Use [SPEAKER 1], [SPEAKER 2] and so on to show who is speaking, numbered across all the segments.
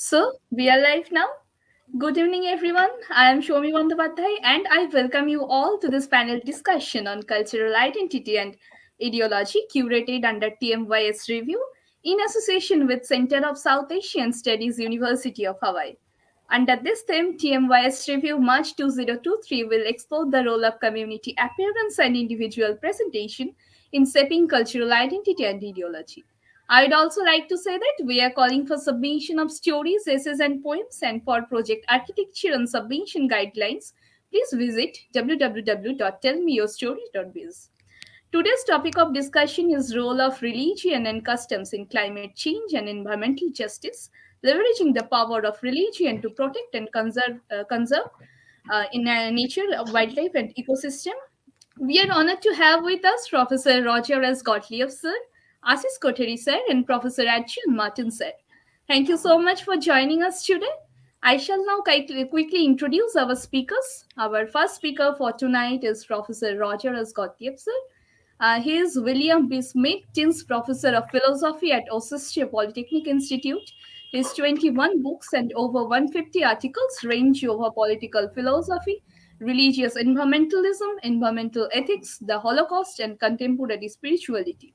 [SPEAKER 1] So, we are live now. Good evening, everyone. I am Soumi Bandyopadhyay, and I welcome you all to this panel discussion on cultural identity and ideology curated under TMYS review in association with Center of South Asian Studies, University of Hawaii. Under this theme, TMYS Review March 2023 will explore the role of community appearance and individual presentation in shaping cultural identity and ideology. I'd also like to say that we are calling for submission of stories, essays, and poems, and for project architecture and submission guidelines, please visit www.tellmeyourstory.biz. Today's topic of discussion is role of religion and customs in climate change and environmental justice, leveraging the power of religion to protect and conserve in nature, wildlife, and ecosystem. We are honored to have with us Professor Roger S. Gottlieb, sir, Ashish Kothari, sir, and Professor Adrian Martin, sir. Thank you so much for joining us today. I shall now quickly introduce our speakers. Our first speaker for tonight is Professor Roger S. Gottlieb, sir. He is William B. Smith Tins Professor of Philosophy at Worcester Polytechnic Institute. His 21 books and over 150 articles range over political philosophy, religious environmentalism, environmental ethics, the Holocaust, and contemporary spirituality.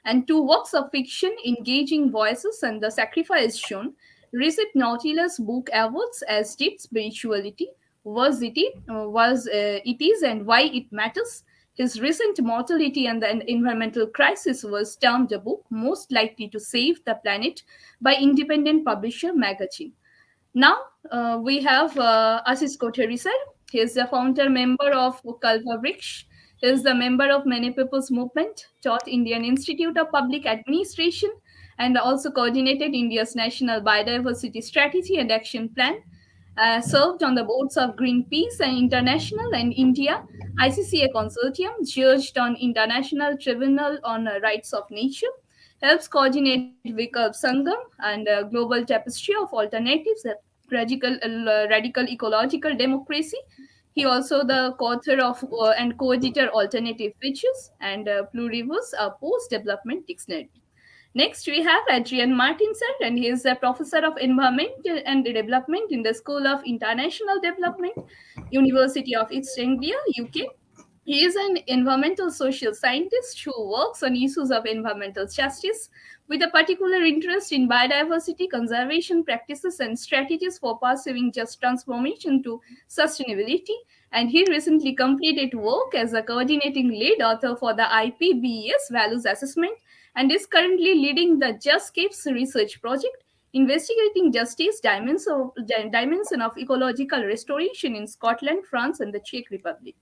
[SPEAKER 1] And two works of fiction, Engaging Voices and The Sacrifice Shown, received Nautilus Book Awards as did Spirituality, it is, and Why It Matters. His recent mortality and the environmental crisis was termed a book most likely to save the planet by independent publisher magazine. Now we have Ashish Kothari sir. He is the founder member of Kalpa Vriksh. He is the member of Many People's Movement, taught Indian Institute of Public Administration, and also coordinated India's National Biodiversity Strategy and Action Plan. Served on the boards of Greenpeace and International and India ICCA Consortium, judged on International Tribunal on Rights of Nature, helps coordinate Vikab Sangam and Global Tapestry of Alternatives, radical ecological democracy. He also the co-author of and co-editor Alternative Features and Pluribus, a post-development dictionary. Next, we have Adrian Martinson, and he is a professor of environment and development in the School of International Development, University of East Anglia, UK. He is an environmental social scientist who works on issues of environmental justice with a particular interest in biodiversity conservation practices and strategies for pursuing just transformation to sustainability. And he recently completed work as a coordinating lead author for the IPBES Values Assessment and is currently leading the JustCapes research project investigating justice dimension of ecological restoration in Scotland, France, and the Czech Republic.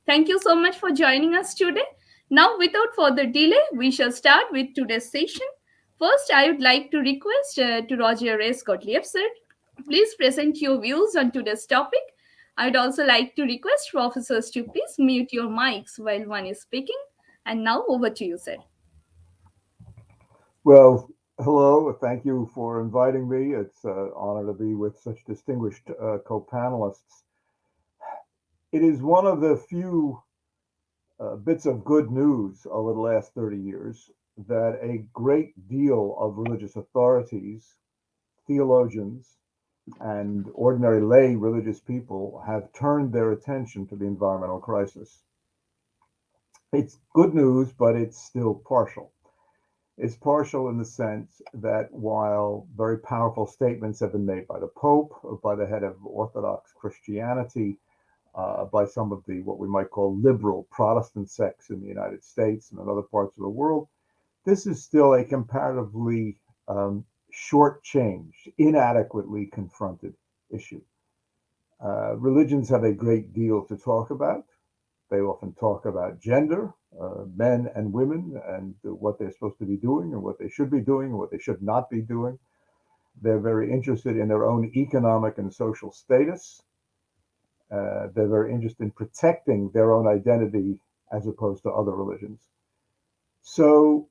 [SPEAKER 1] Thank you so much for joining us today. Now, without further delay, we shall start with today's session. First, I would like to request to Roger S. Gottlieb, sir, please present your views on today's topic. I would also like to request professors to please mute your mics while one is speaking. And now, over to you, sir.
[SPEAKER 2] Well, hello. Thank you for inviting me. It's an honor to be with such distinguished co-panelists. It is one of the few bits of good news over the last 30 years that a great deal of religious authorities, theologians, and ordinary lay religious people have turned their attention to the environmental crisis. It's good news, but it's still partial. It's partial in the sense that while very powerful statements have been made by the Pope, by the head of Orthodox Christianity, by some of the what we might call liberal Protestant sects in the United States and in other parts of the world, this is still a comparatively short-changed, inadequately confronted issue. Religions have a great deal to talk about. They often talk about gender, men and women, and what they're supposed to be doing, and what they should be doing, and what they should not be doing. They're very interested in their own economic and social status. They're very interested in protecting their own identity as opposed to other religions. So,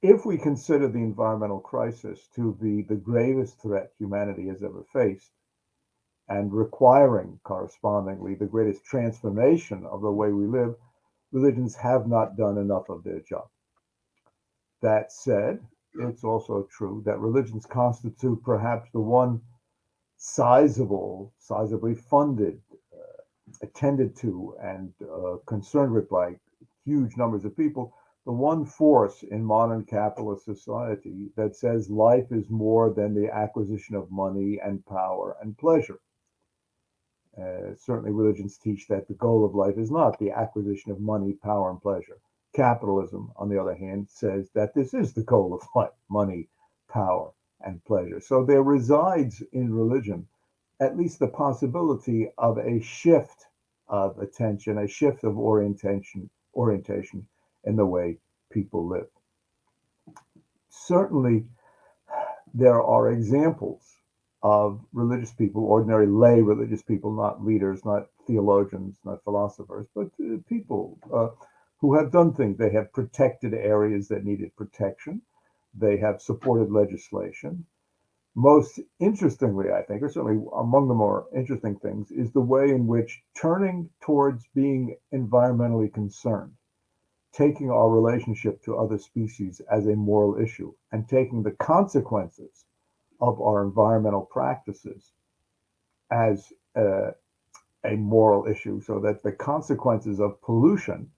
[SPEAKER 2] if we consider the environmental crisis to be the gravest threat humanity has ever faced, and requiring correspondingly the greatest transformation of the way we live, religions have not done enough of their job. That said, it's also true that religions constitute perhaps the one sizably funded, attended to, and concerned with by huge numbers of people, the one force in modern capitalist society that says life is more than the acquisition of money and power and pleasure. Certainly, religions teach that the goal of life is not the acquisition of money, power, and pleasure. Capitalism, on the other hand, says that this is the goal of life: money, power, and pleasure. So there resides in religion at least the possibility of a shift of attention, a shift of orientation in the way people live. Certainly, there are examples of religious people, ordinary lay religious people, not leaders, not theologians, not philosophers, but people who have done things. They have protected areas that needed protection. They have supported legislation. Most interestingly, I think, or certainly among the more interesting things, is the way in which turning towards being environmentally concerned, taking our relationship to other species as a moral issue, and taking the consequences of our environmental practices as a moral issue, so that the consequences of pollution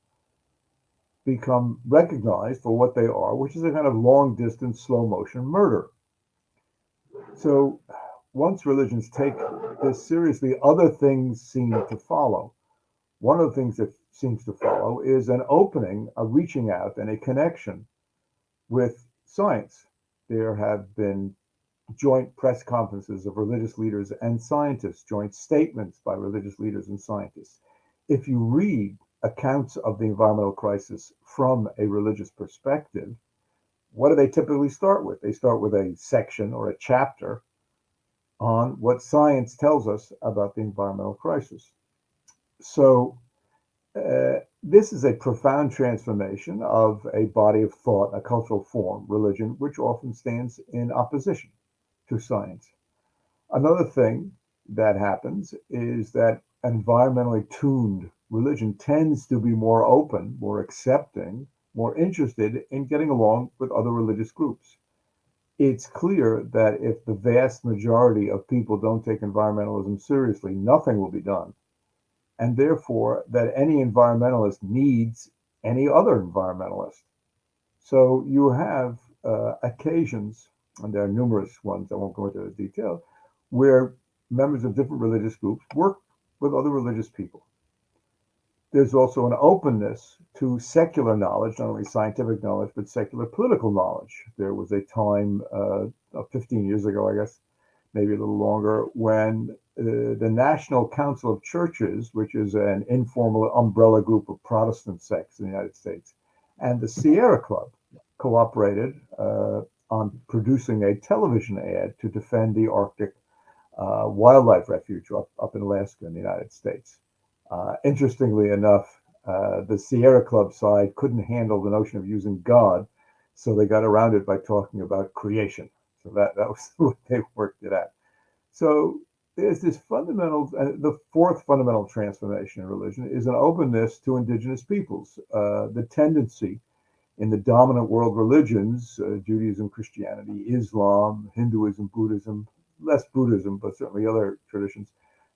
[SPEAKER 2] become recognized for what they are, which is a kind of long distance, slow motion murder. So once religions take this seriously, other things seem to follow. One of the things that seems to follow is an opening, a reaching out, and a connection with science. There have been joint press conferences of religious leaders and scientists, joint statements by religious leaders and scientists. If you read accounts of the environmental crisis from a religious perspective, what do they typically start with? They start with a section or a chapter on what science tells us about the environmental crisis. So, this is a profound transformation of a body of thought, a cultural form, religion, which often stands in opposition to science. Another thing that happens is that environmentally tuned religion tends to be more open, more accepting, more interested in getting along with other religious groups. It's clear that if the vast majority of people don't take environmentalism seriously, nothing will be done. And therefore, that any environmentalist needs any other environmentalist. So you have occasions, and there are numerous ones, I won't go into the detail, where members of different religious groups work with other religious people. There's also an openness to secular knowledge, not only scientific knowledge, but secular political knowledge. There was a time, 15 years ago, I guess, maybe a little longer, when the National Council of Churches, which is an informal umbrella group of Protestant sects in the United States, and the Sierra Club cooperated on producing a television ad to defend the Arctic wildlife refuge up in Alaska in the United States. Interestingly enough, the Sierra Club side couldn't handle the notion of using God, so they got around it by talking about creation. So that was the way they worked it out. So there's this fundamental, the fourth fundamental transformation in religion is an openness to indigenous peoples. The tendency in the dominant world religions, Judaism, Christianity, Islam, Hinduism, Buddhism, less Buddhism, but certainly other traditions,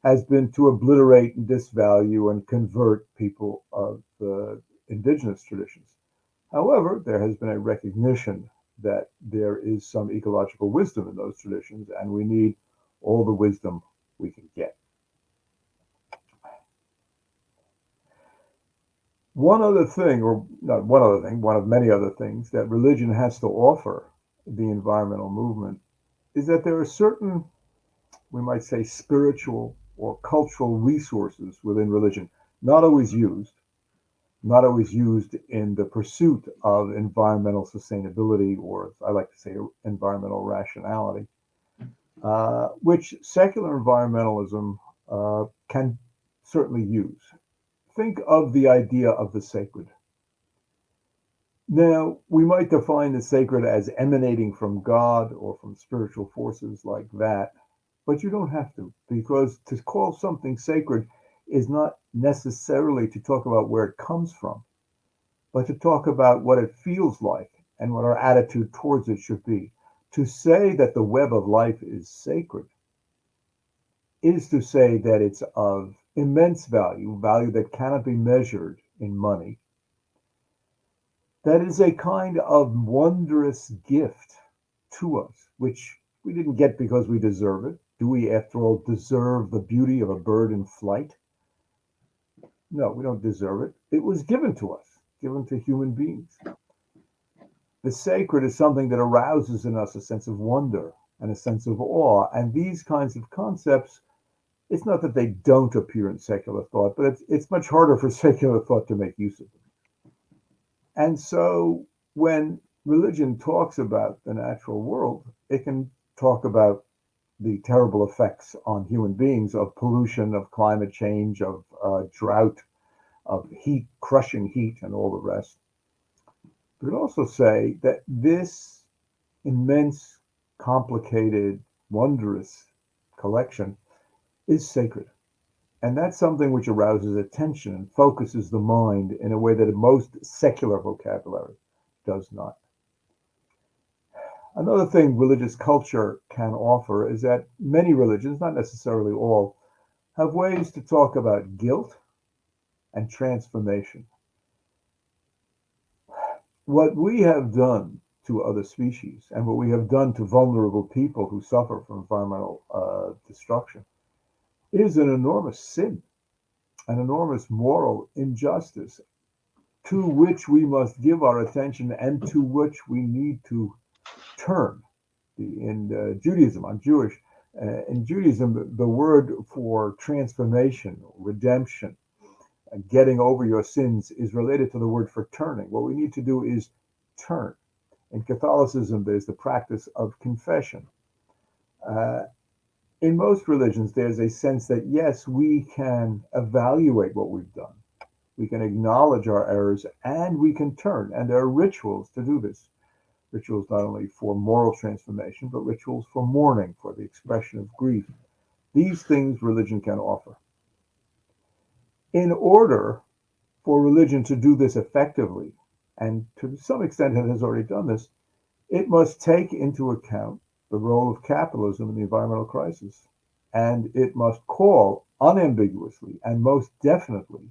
[SPEAKER 2] has been to obliterate and disvalue and convert people of the indigenous traditions. However, there has been a recognition that there is some ecological wisdom in those traditions, and we need all the wisdom we can get. One other thing, or not one other thing, one of many other things that religion has to offer the environmental movement is that there are certain, we might say, spiritual or cultural resources within religion, not always used, not always used in the pursuit of environmental sustainability, or as I like to say, environmental rationality, which secular environmentalism can certainly use. Think of the idea of the sacred. Now, we might define the sacred as emanating from God or from spiritual forces like that, but you don't have to, because to call something sacred is not necessarily to talk about where it comes from, but to talk about what it feels like and what our attitude towards it should be. To say that the web of life is sacred is to say that it's of immense value, value that cannot be measured in money, that is a kind of wondrous gift to us, which we didn't get because we deserve it. Do we, after all, deserve the beauty of a bird in flight? No, we don't deserve it. It was given to us, given to human beings. The sacred is something that arouses in us a sense of wonder and a sense of awe. And these kinds of concepts, it's not that they don't appear in secular thought, but it's much harder for secular thought to make use of them. And so when religion talks about the natural world, it can talk about the terrible effects on human beings of pollution, of climate change, of drought, of heat, crushing heat, and all the rest. We could also say that this immense, complicated, wondrous collection is sacred. And that's something which arouses attention and focuses the mind in a way that most secular vocabulary does not. Another thing religious culture can offer is that many religions, not necessarily all, have ways to talk about guilt and transformation. What we have done to other species and what we have done to vulnerable people who suffer from environmental destruction is an enormous sin, an enormous moral injustice to which we must give our attention and to which we need to turn. In Judaism, I'm Jewish. In Judaism, the word for transformation, redemption, getting over your sins is related to the word for turning. What we need to do is turn. In Catholicism, there's the practice of confession. Uh, in most religions, there's a sense that yes, we can evaluate what we've done. We can acknowledge our errors and we can turn. And there are rituals to do this. Rituals not only for moral transformation, but rituals for mourning, for the expression of grief. These things religion can offer. In order for religion to do this effectively, and to some extent it has already done this, it must take into account the role of capitalism in the environmental crisis. And it must call unambiguously and most definitely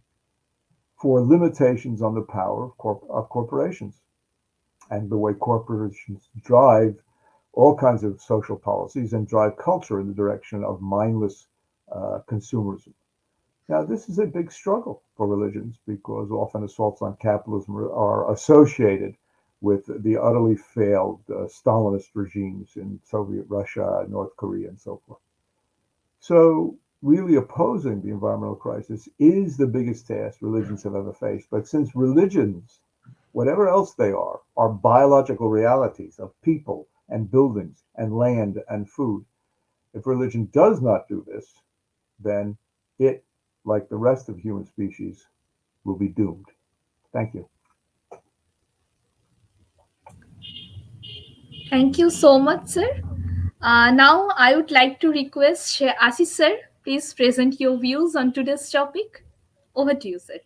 [SPEAKER 2] for limitations on the power of corporations and the way corporations drive all kinds of social policies and drive culture in the direction of mindless consumerism. Now, this is a big struggle for religions because often assaults on capitalism are associated with the utterly failed Stalinist regimes in Soviet Russia, North Korea, and so forth. So, really opposing the environmental crisis is the biggest task religions have ever faced. But since religions, whatever else they are biological realities of people and buildings and land and food, if religion does not do this, then it, like the rest of human species, will be doomed. Thank you.
[SPEAKER 1] Thank you so much, sir. Now, I would like to request Ashish sir, please present your views on today's topic. Over to you, sir.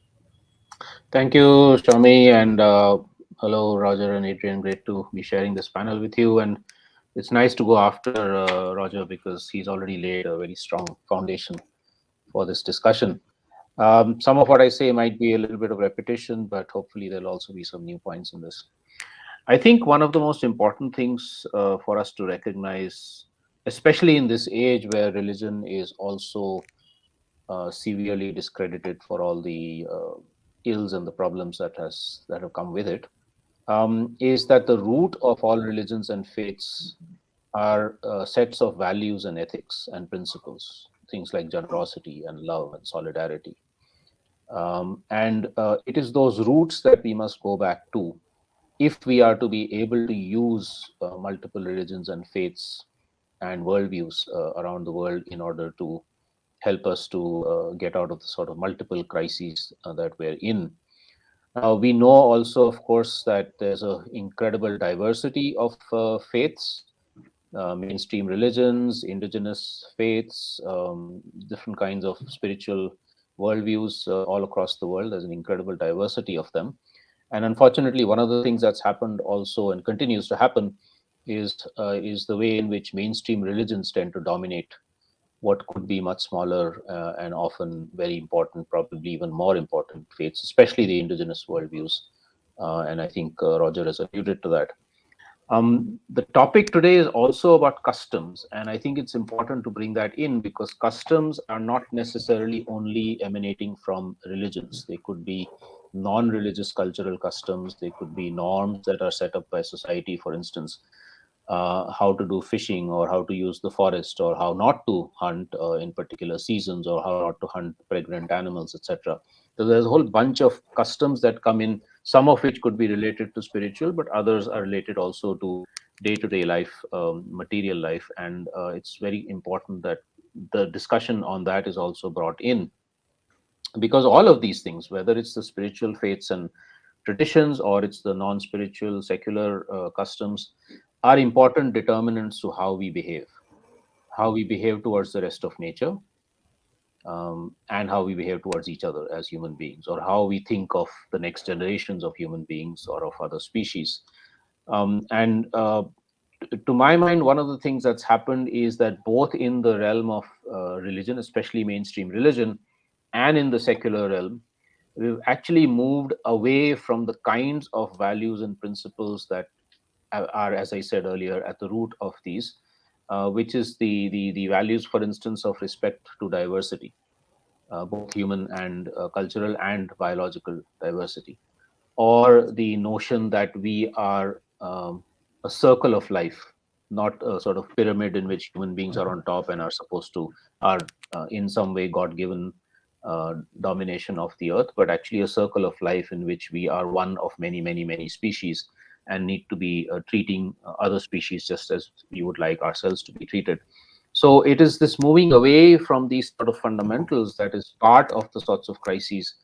[SPEAKER 3] Thank you, Shami, and hello, Roger and Adrian. Great to be sharing this panel with you. And it's nice to go after Roger because he's already laid a very strong foundation for this discussion. Some of what I say might be a little bit of repetition, but hopefully there'll also be some new points in this. I think one of the most important things for us to recognize, especially in this age where religion is also severely discredited for all the ills and the problems that have come with it, is that the root of all religions and faiths are sets of values and ethics and principles, things like generosity and love and solidarity. And it is those roots that we must go back to if we are to be able to use multiple religions and faiths and worldviews around the world in order to help us to get out of the sort of multiple crises that we're in. We know also, of course, that there's an incredible diversity of faiths, mainstream religions, indigenous faiths, different kinds of spiritual worldviews all across the world. There's an incredible diversity of them. And unfortunately, one of the things that's happened also and continues to happen is the way in which mainstream religions tend to dominate what could be much smaller and often very important, probably even more important faiths, especially the indigenous worldviews. And I think Roger has alluded to that. The topic today is also about customs, and I think it's important to bring that in because customs are not necessarily only emanating from religions. They could be non-religious cultural customs, they could be norms that are set up by society, for instance, how to do fishing or how to use the forest or how not to hunt in particular seasons or how not to hunt pregnant animals, etc. So there's a whole bunch of customs that come in, some of which could be related to spiritual, but others are related also to day-to-day life, material life. And it's very important that the discussion on that is also brought in, because all of these things, whether it's the spiritual faiths and traditions or it's the non-spiritual secular customs, are important determinants to how we behave towards the rest of nature, and how we behave towards each other as human beings, or how we think of the next generations of human beings or of other species. And to my mind, one of the things that's happened is that both in the realm of religion, especially mainstream religion, and in the secular realm, we've actually moved away from the kinds of values and principles that are, as I said earlier, at the root of these, which is the values, for instance, of respect to diversity, both human and cultural and biological diversity, or the notion that we are a circle of life, not a sort of pyramid in which human beings are on top and are supposed to are in some way God-given domination of the earth, but actually a circle of life in which we are one of many, many, many species and need to be treating other species just as we would like ourselves to be treated. So it is this moving away from these sort of fundamentals that is part of the sorts of crises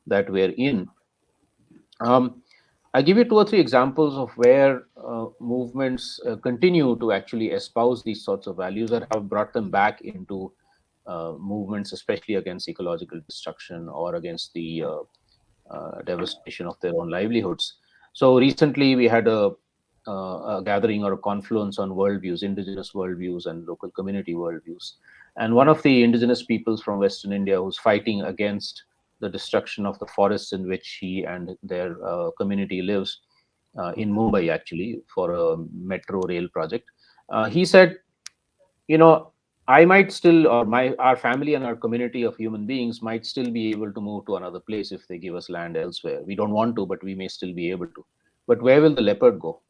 [SPEAKER 3] that we're in. I give you two or three examples of where movements continue to actually espouse these sorts of values that have brought them back into movements, especially against ecological destruction or against the devastation of their own livelihoods. So recently we had a gathering or a confluence on worldviews, indigenous worldviews and local community worldviews. And one of the indigenous peoples from Western India who's fighting against the destruction of the forests in which he and their community lives in Mumbai, actually, for a metro rail project. He said, you know, I might still, or our family and our community of human beings might still be able to move to another place if they give us land elsewhere. We don't want to, but we may still be able to. But where will the leopard go?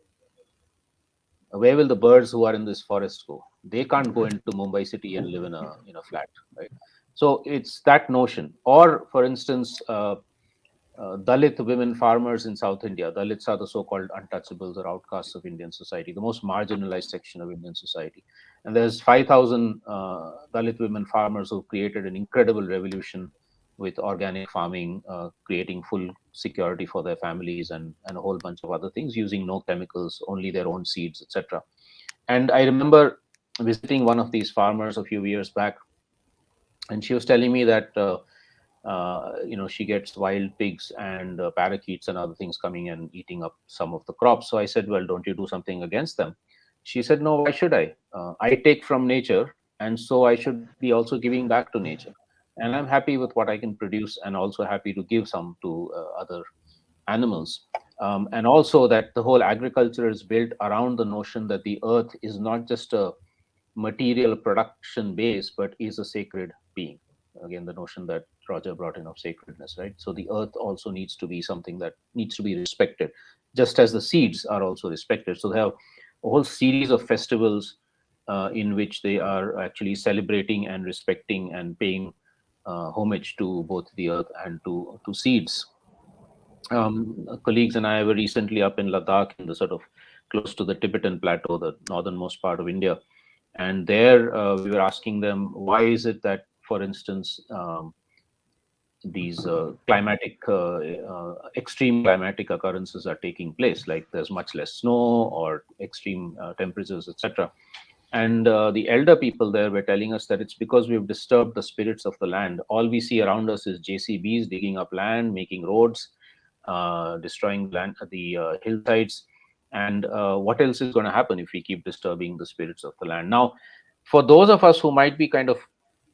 [SPEAKER 3] Where will the birds who are in this forest go? They can't go into Mumbai city and live in a flat, right? So it's that notion. Or, for instance, Dalit women farmers in South India. Dalits are the so-called untouchables or outcasts of Indian society, the most marginalized section of Indian society. And there's 5,000 Dalit women farmers who created an incredible revolution with organic farming, creating full security for their families and a whole bunch of other things, using no chemicals, only their own seeds, etc. And I remember visiting one of these farmers a few years back, and she was telling me that she gets wild pigs and parakeets and other things coming and eating up some of the crops. So I said, well, don't you do something against them? She said, no, why should I? I take from nature, and so I should be also giving back to nature. And I'm happy with what I can produce, and also happy to give some to other animals. And also that the whole agriculture is built around the notion that the earth is not just a material production base, but is a sacred being. Again, the notion that Roger brought in of sacredness, right? So the earth also needs to be something that needs to be respected, just as the seeds are also respected. So they have a whole series of festivals in which they are actually celebrating and respecting and paying homage to both the earth and to seeds. Colleagues and I were recently up in Ladakh, in the sort of close to the Tibetan plateau, the northernmost part of India. And there we were asking them, why is it that, for instance, these extreme climatic occurrences are taking place, like there's much less snow or extreme temperatures, etc. And the elder people there were telling us that it's because we've disturbed the spirits of the land. All we see around us is JCBs digging up land, making roads, destroying land, the hillsides. And what else is going to happen if we keep disturbing the spirits of the land? Now, for those of us who might be kind of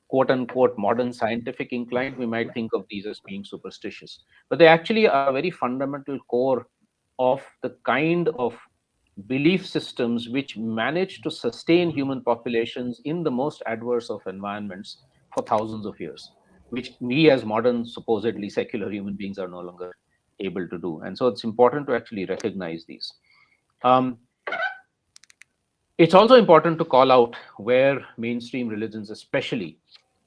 [SPEAKER 3] quote unquote modern scientific inclined, we might think of these as being superstitious. But they actually are a very fundamental core of the kind of belief systems which manage to sustain human populations in the most adverse of environments for thousands of years, which we as modern, supposedly secular human beings are no longer able to do. And so it's important to actually recognize these. Um, it's also important to call out where mainstream religions, especially,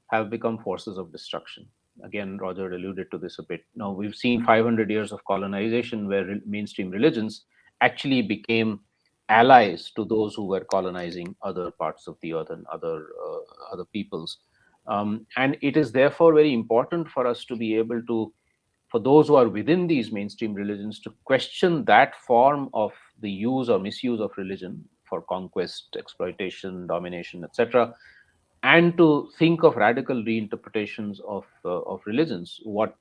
[SPEAKER 3] have become forces of destruction. Again, Roger alluded to this a bit. Now, we've seen 500 years of colonization where mainstream religions actually became allies to those who were colonizing other parts of the earth and other peoples. And it is therefore very important for us to be able to, for those who are within these mainstream religions, to question that form of the use or misuse of religion for conquest, exploitation, domination, etc., and to think of radical reinterpretations of religions. What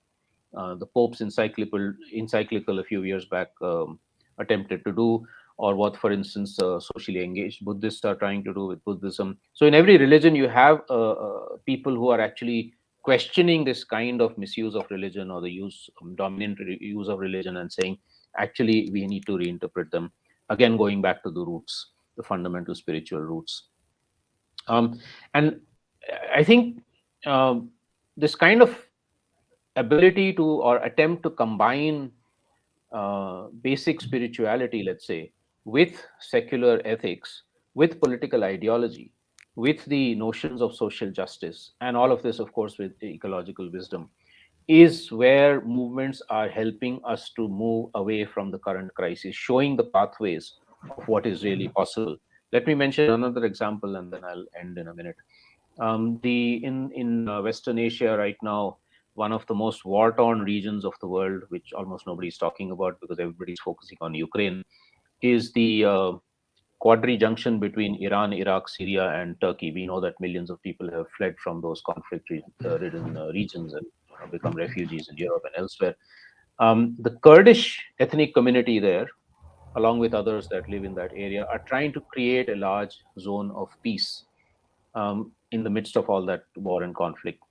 [SPEAKER 3] the Pope's encyclical a few years back attempted to do, or what, for instance, socially engaged Buddhists are trying to do with Buddhism. So, in every religion, you have people who are actually questioning this kind of misuse of religion or the dominant use of religion, and saying, actually, we need to reinterpret them. Again, going back to the roots, the fundamental spiritual roots. And I think this kind of ability to, or attempt to combine basic spirituality, let's say, with secular ethics, with political ideology, with the notions of social justice, and all of this, of course, with ecological wisdom, is where movements are helping us to move away from the current crisis, showing the pathways of what is really possible. Let me mention another example, and then I'll end in a minute. In Western Asia right now, one of the most war-torn regions of the world, which almost nobody's talking about because everybody's focusing on Ukraine, is the quadri junction between Iran, Iraq, Syria, and Turkey. We know that millions of people have fled from those conflict-ridden regions and become refugees in Europe and elsewhere. The Kurdish ethnic community there, along with others that live in that area, are trying to create a large zone of peace in the midst of all that war and conflict.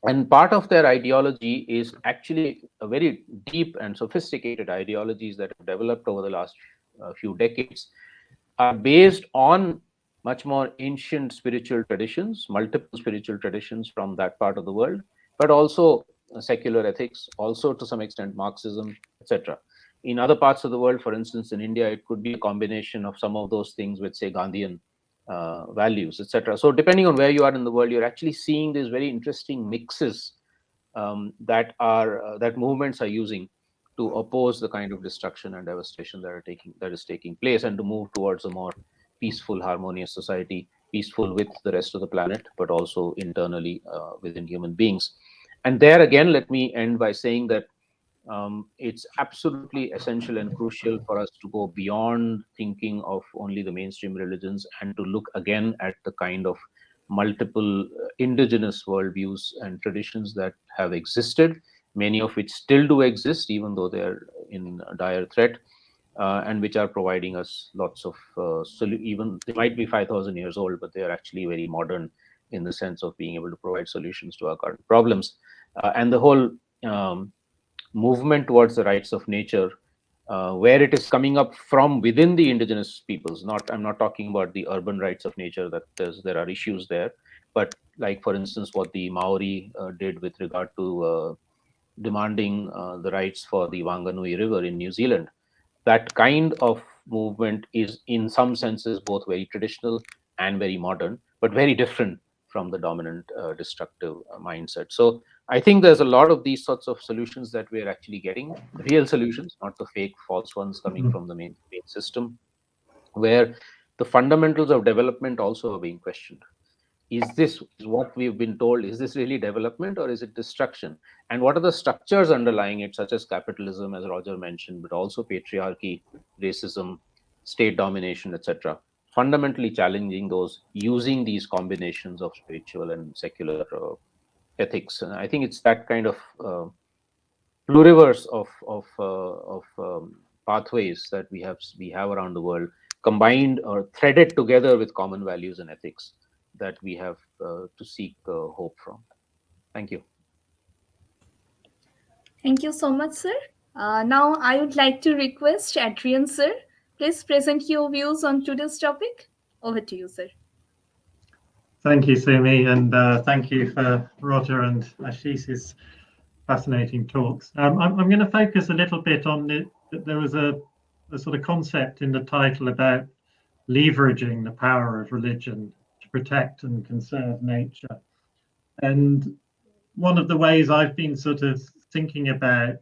[SPEAKER 3] And part of their ideology is actually a very deep and sophisticated ideologies that have developed over the last few decades, are based on much more ancient spiritual traditions, multiple spiritual traditions from that part of the world, but also secular ethics, also to some extent Marxism, etc. In other parts of the world, for instance, in India, it could be a combination of some of those things with, say, Gandhian values, etc. So depending on where you are in the world, you're actually seeing these very interesting mixes that movements are using to oppose the kind of destruction and devastation that is taking place, and to move towards a more peaceful, harmonious society, peaceful with the rest of the planet, but also internally within human beings. And there again, let me end by saying that it's absolutely essential and crucial for us to go beyond thinking of only the mainstream religions, and to look again at the kind of multiple indigenous worldviews and traditions that have existed, many of which still do exist, even though they are in dire threat, and which are providing us lots of, even they might be 5,000 years old, but they are actually very modern in the sense of being able to provide solutions to our current problems. And the whole movement towards the rights of nature, where it is coming up from within the indigenous peoples. I'm not talking about the urban rights of nature, that there are issues there, but like, for instance, what the Maori did with regard to demanding the rights for the Wanganui River in New Zealand. That kind of movement is, in some senses, both very traditional and very modern, but very different from the dominant destructive mindset. So I think there's a lot of these sorts of solutions that we're actually getting, real solutions, not the fake, false ones coming from the main system, where the fundamentals of development also are being questioned. Is this what we've been told? Is this really development, or is it destruction? And what are the structures underlying it, such as capitalism, as Roger mentioned, but also patriarchy, racism, state domination, etc. Fundamentally challenging those, using these combinations of spiritual and secular ethics. And I think it's that kind of pluriverse of pathways that we have around the world, combined or threaded together with common values and ethics, that we have to seek hope from. Thank you.
[SPEAKER 1] Thank you so much, sir. Now, I would like to request Adrian, sir. Please present your views on today's topic. Over to you, sir.
[SPEAKER 4] Thank you, Soumi, and thank you for Roger and Ashish's fascinating talks. I'm going to focus a little bit on there was a sort of concept in the title about leveraging the power of religion to protect and conserve nature. And one of the ways I've been sort of thinking about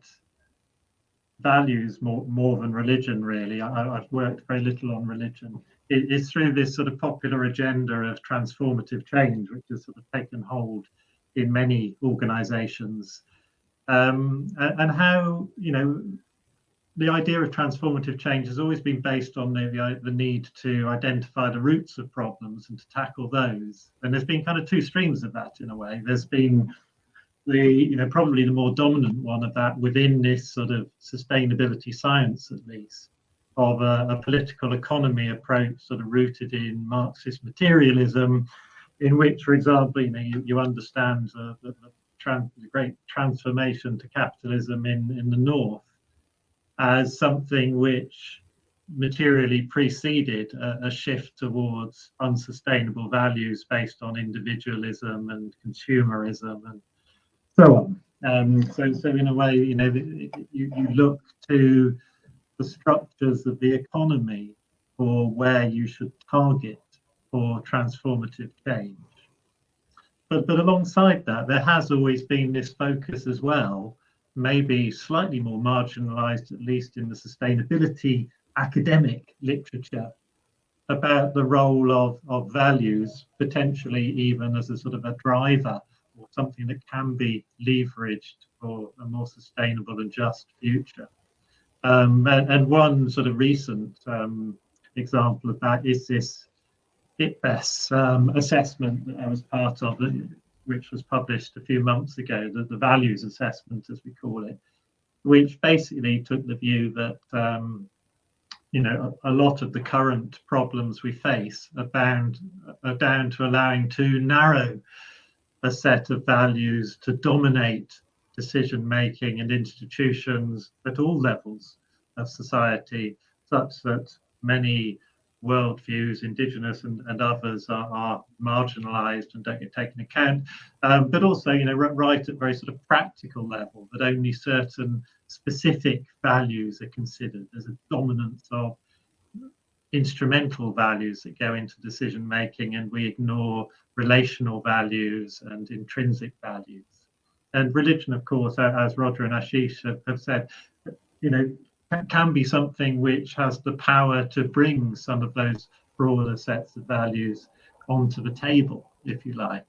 [SPEAKER 4] values more than religion, really, I've worked very little on religion, is through this sort of popular agenda of transformative change, which has sort of taken hold in many organizations. And how, the idea of transformative change has always been based on the need to identify the roots of problems and to tackle those. And there's been kind of two streams of that in a way. There's been probably the more dominant one of that within this sort of sustainability science, at least, of a political economy approach sort of rooted in Marxist materialism, in which, for example, you understand the great transformation to capitalism in the North as something which materially preceded a shift towards unsustainable values based on individualism and consumerism and so on. So in a way, you look to the structures of the economy for where you should target for transformative change. But alongside that, there has always been this focus as well, maybe slightly more marginalized, at least in the sustainability academic literature, about the role of values, potentially even as a sort of a driver or something that can be leveraged for a more sustainable and just future. And one sort of recent example of that is this TMYS assessment that I was part of, which was published a few months ago, the values assessment, as we call it, which basically took the view that a lot of the current problems we face are down to allowing too narrow a set of values to dominate decision making and institutions at all levels of society, such that many worldviews, indigenous and others, are marginalized and don't get taken account. But also, right at very sort of practical level, that only certain specific values are considered. There's a dominance of instrumental values that go into decision making, and we ignore relational values and intrinsic values. And religion, of course, as Roger and Ashish have said, can be something which has the power to bring some of those broader sets of values onto the table, if you like.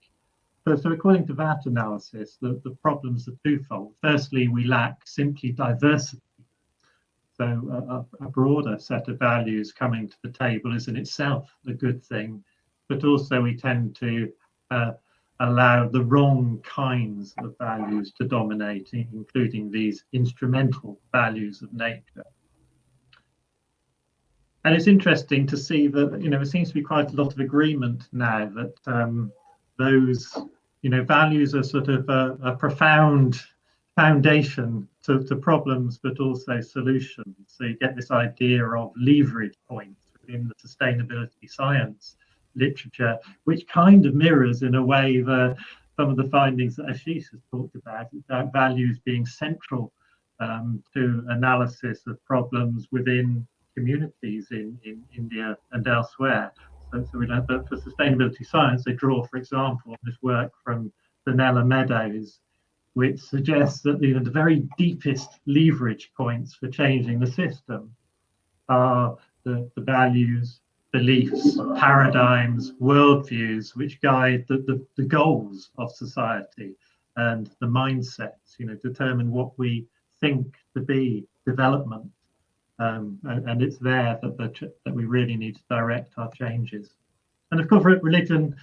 [SPEAKER 4] So according to that analysis, the problems are twofold. Firstly, we lack simply diversity. So a broader set of values coming to the table is in itself a good thing, but also we tend to allow the wrong kinds of values to dominate, including these instrumental values of nature. And it's interesting to see that, there seems to be quite a lot of agreement now that those, values are sort of a profound foundation to problems, but also solutions. So you get this idea of leverage points within the sustainability science literature, which kind of mirrors in a way some of the findings that Ashish has talked about values being central to analysis of problems within communities in India and elsewhere. So we know that for sustainability science, they draw, for example, this work from Fenella Meadows, which suggests that the very deepest leverage points for changing the system are the values, beliefs, paradigms, worldviews, which guide the goals of society and the mindsets, determine what we think to be development. And it's there that we really need to direct our changes. And of course, religion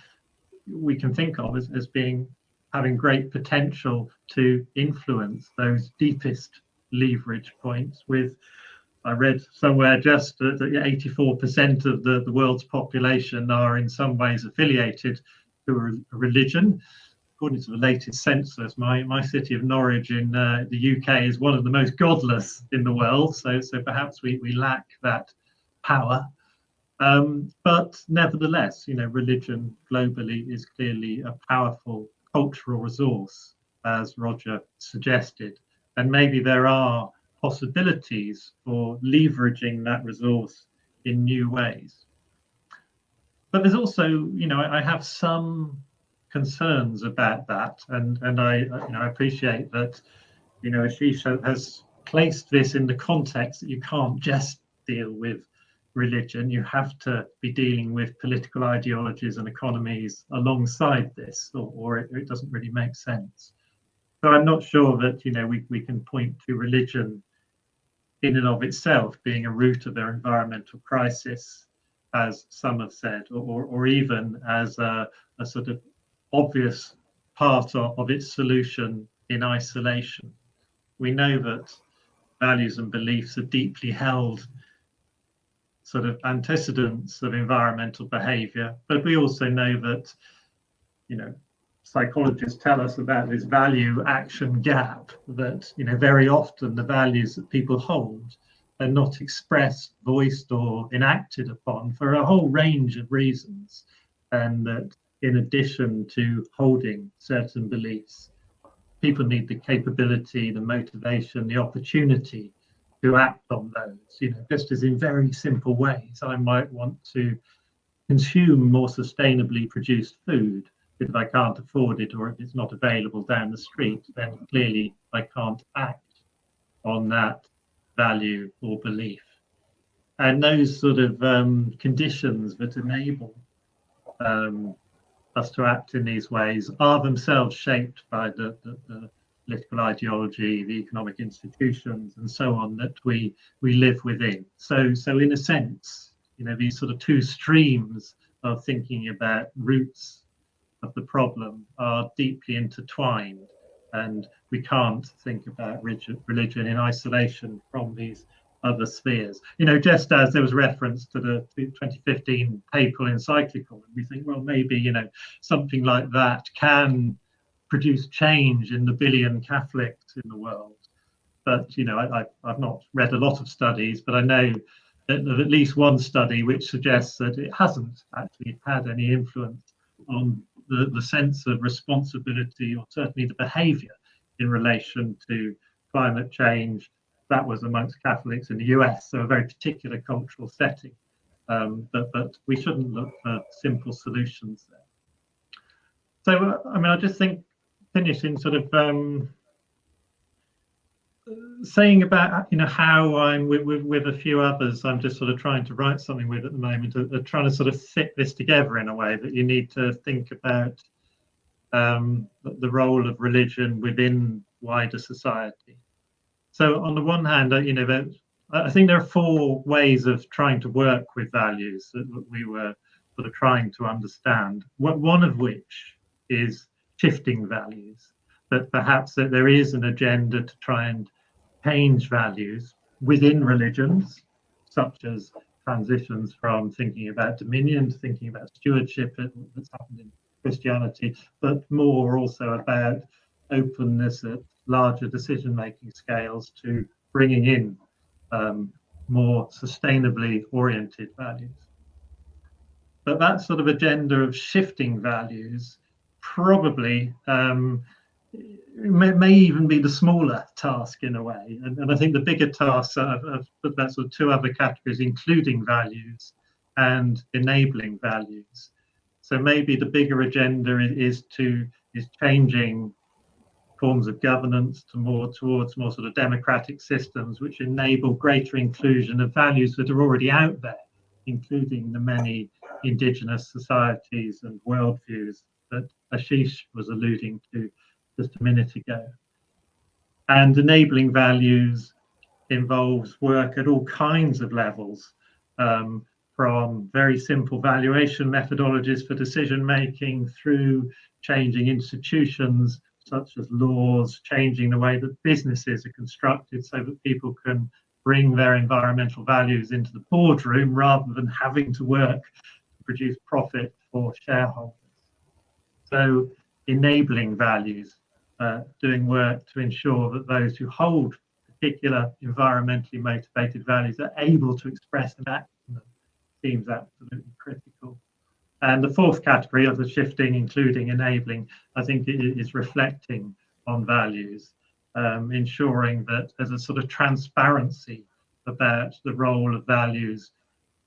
[SPEAKER 4] we can think of as having great potential to influence those deepest leverage points with I read somewhere just that 84% of the world's population are in some ways affiliated to a religion. According to the latest census, my city of Norwich in the UK is one of the most godless in the world. So perhaps we lack that power. But nevertheless, religion globally is clearly a powerful cultural resource, as Roger suggested. And maybe there are possibilities for leveraging that resource in new ways. But there's also, I have some concerns about that, and I appreciate that, Ashish has placed this in the context that you can't just deal with religion. You have to be dealing with political ideologies and economies alongside this, or it doesn't really make sense. So I'm not sure that we can point to religion in and of itself being a root of their environmental crisis, as some have said, or even as a sort of obvious part of its solution in isolation. We know that values and beliefs are deeply held sort of antecedents of environmental behavior, but we also know that, psychologists tell us about this value action gap, that, very often the values that people hold are not expressed, voiced, or enacted upon for a whole range of reasons. And that in addition to holding certain beliefs, people need the capability, the motivation, the opportunity to act on those, just as in very simple ways. I might want to consume more sustainably produced food. If I can't afford it, or if it's not available down the street, then clearly I can't act on that value or belief. And those sort of conditions that enable us to act in these ways are themselves shaped by the political ideology, the economic institutions, and so on that we live within. So in a sense, these sort of two streams of thinking about roots of the problem are deeply intertwined, and we can't think about religion in isolation from these other spheres. Just as there was reference to the 2015 papal encyclical, and we think, well, maybe something like that can produce change in the billion Catholics in the world. But I've not read a lot of studies, but I know of at least one study which suggests that it hasn't actually had any influence on the sense of responsibility, or certainly the behavior in relation to climate change. That was amongst Catholics in the US, so a very particular cultural setting. But we shouldn't look for simple solutions there. So, I just think, finishing sort of saying about how I'm with a few others I'm just sort of trying to write something with at the moment, trying to sort of fit this together in a way that you need to think about the role of religion within wider society. So on the one hand, I think there are four ways of trying to work with values that we were sort of trying to understand. One of which is shifting values, that perhaps that there is an agenda to try and change values within religions, such as transitions from thinking about dominion to thinking about stewardship that's happened in Christianity, but more also about openness at larger decision-making scales to bringing in more sustainably oriented values. But that sort of agenda of shifting values probably may even be the smaller task in a way. And I think the bigger tasks, I've put that sort of two other categories, including values and enabling values. So maybe the bigger agenda is changing forms of governance towards more sort of democratic systems which enable greater inclusion of values that are already out there, including the many indigenous societies and worldviews that Ashish was alluding to just a minute ago. And enabling values involves work at all kinds of levels, from very simple valuation methodologies for decision making through changing institutions such as laws, changing the way that businesses are constructed so that people can bring their environmental values into the boardroom rather than having to work to produce profit for shareholders. So enabling values, doing work to ensure that those who hold particular environmentally motivated values are able to express and act on them seems absolutely critical. And the fourth category of the shifting, including enabling, I think it is reflecting on values, ensuring that there's a sort of transparency about the role of values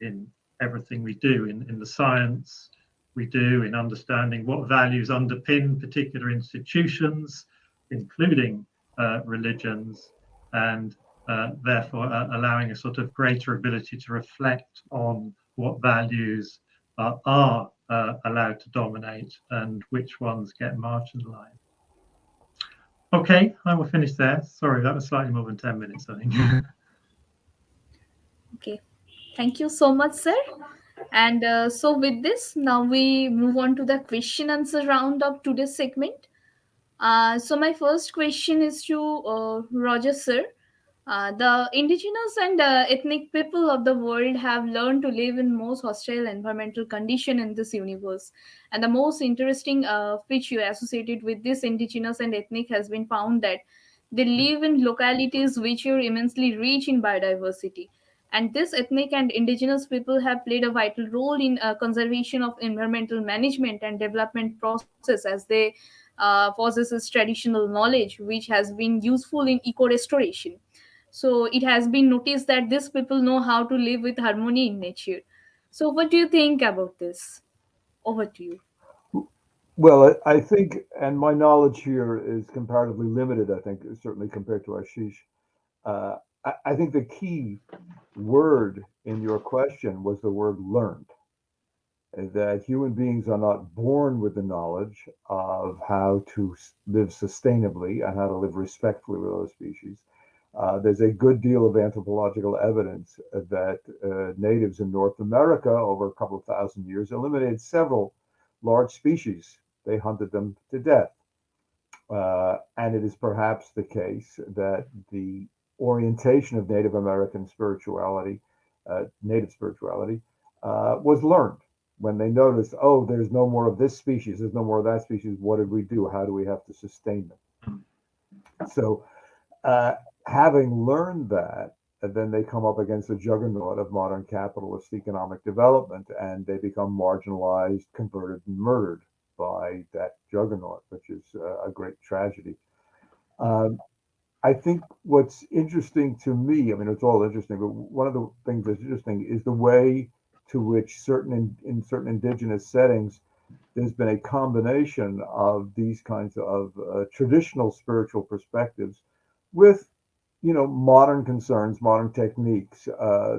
[SPEAKER 4] in everything we do, in the science we do, in understanding what values underpin particular institutions, including religions, and therefore allowing a sort of greater ability to reflect on what values are allowed to dominate and which ones get marginalized. Okay, I will finish there. Sorry, that was slightly more than 10 minutes, I think.
[SPEAKER 1] Okay, thank you so much, sir. And so, with this, now we move on to the question answer round of today's segment. So, my first question is to Roger, sir. The indigenous and ethnic people of the world have learned to live in most hostile environmental condition in this universe. And the most interesting feature associated with this indigenous and ethnic has been found that they live in localities which are immensely rich in biodiversity. And this ethnic and indigenous people have played a vital role in conservation of environmental management and development process as they possesses traditional knowledge which has been useful in eco restoration. So it has been noticed that these people know how to live with harmony in nature. So what do you think about this? Over to you.
[SPEAKER 2] Well, I think, and my knowledge here is comparatively limited, I think, certainly compared to Ashish. I think the key word in your question was the word learned, that human beings are not born with the knowledge of how to live sustainably and how to live respectfully with other species. There's a good deal of anthropological evidence that natives in North America over a couple of thousand years eliminated several large species. They hunted them to death. And it is perhaps the case that the orientation of Native American spirituality, native spirituality, was learned when they noticed, oh, there's no more of this species, there's no more of that species. What did we do? How do we have to sustain them? So, having learned that, then they come up against the juggernaut of modern capitalist economic development, and they become marginalized, converted, and murdered by that juggernaut, which is a great tragedy. Um, I think what's interesting to me, I mean, it's all interesting, but one of the things that's interesting is the way to which in certain indigenous settings, there's been a combination of these kinds of traditional spiritual perspectives with, modern concerns, modern techniques.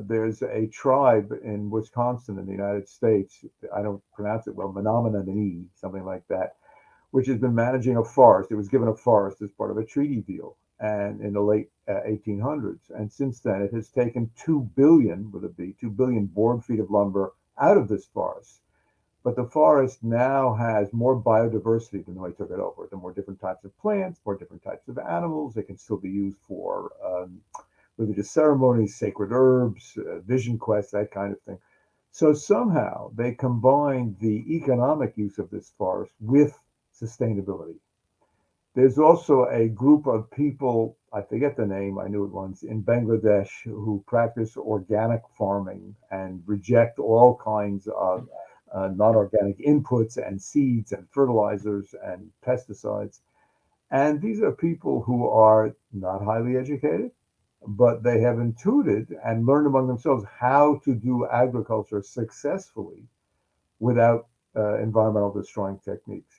[SPEAKER 2] There's a tribe in Wisconsin in the United States. I don't pronounce it well, Menominee, something like that, which has been managing a forest. It was given a forest as part of a treaty deal, and in the late 1800s. And since then, it has taken 2 billion, with a B, 2 billion board feet of lumber out of this forest. But the forest now has more biodiversity than when I took it over. There are more different types of plants, more different types of animals. They can still be used for religious ceremonies, sacred herbs, vision quests, that kind of thing. So somehow they combine the economic use of this forest with sustainability. There's also a group of people, I forget the name, I knew it once, in Bangladesh who practice organic farming and reject all kinds of non-organic inputs and seeds and fertilizers and pesticides. And these are people who are not highly educated, but they have intuited and learned among themselves how to do agriculture successfully without environmental destroying techniques.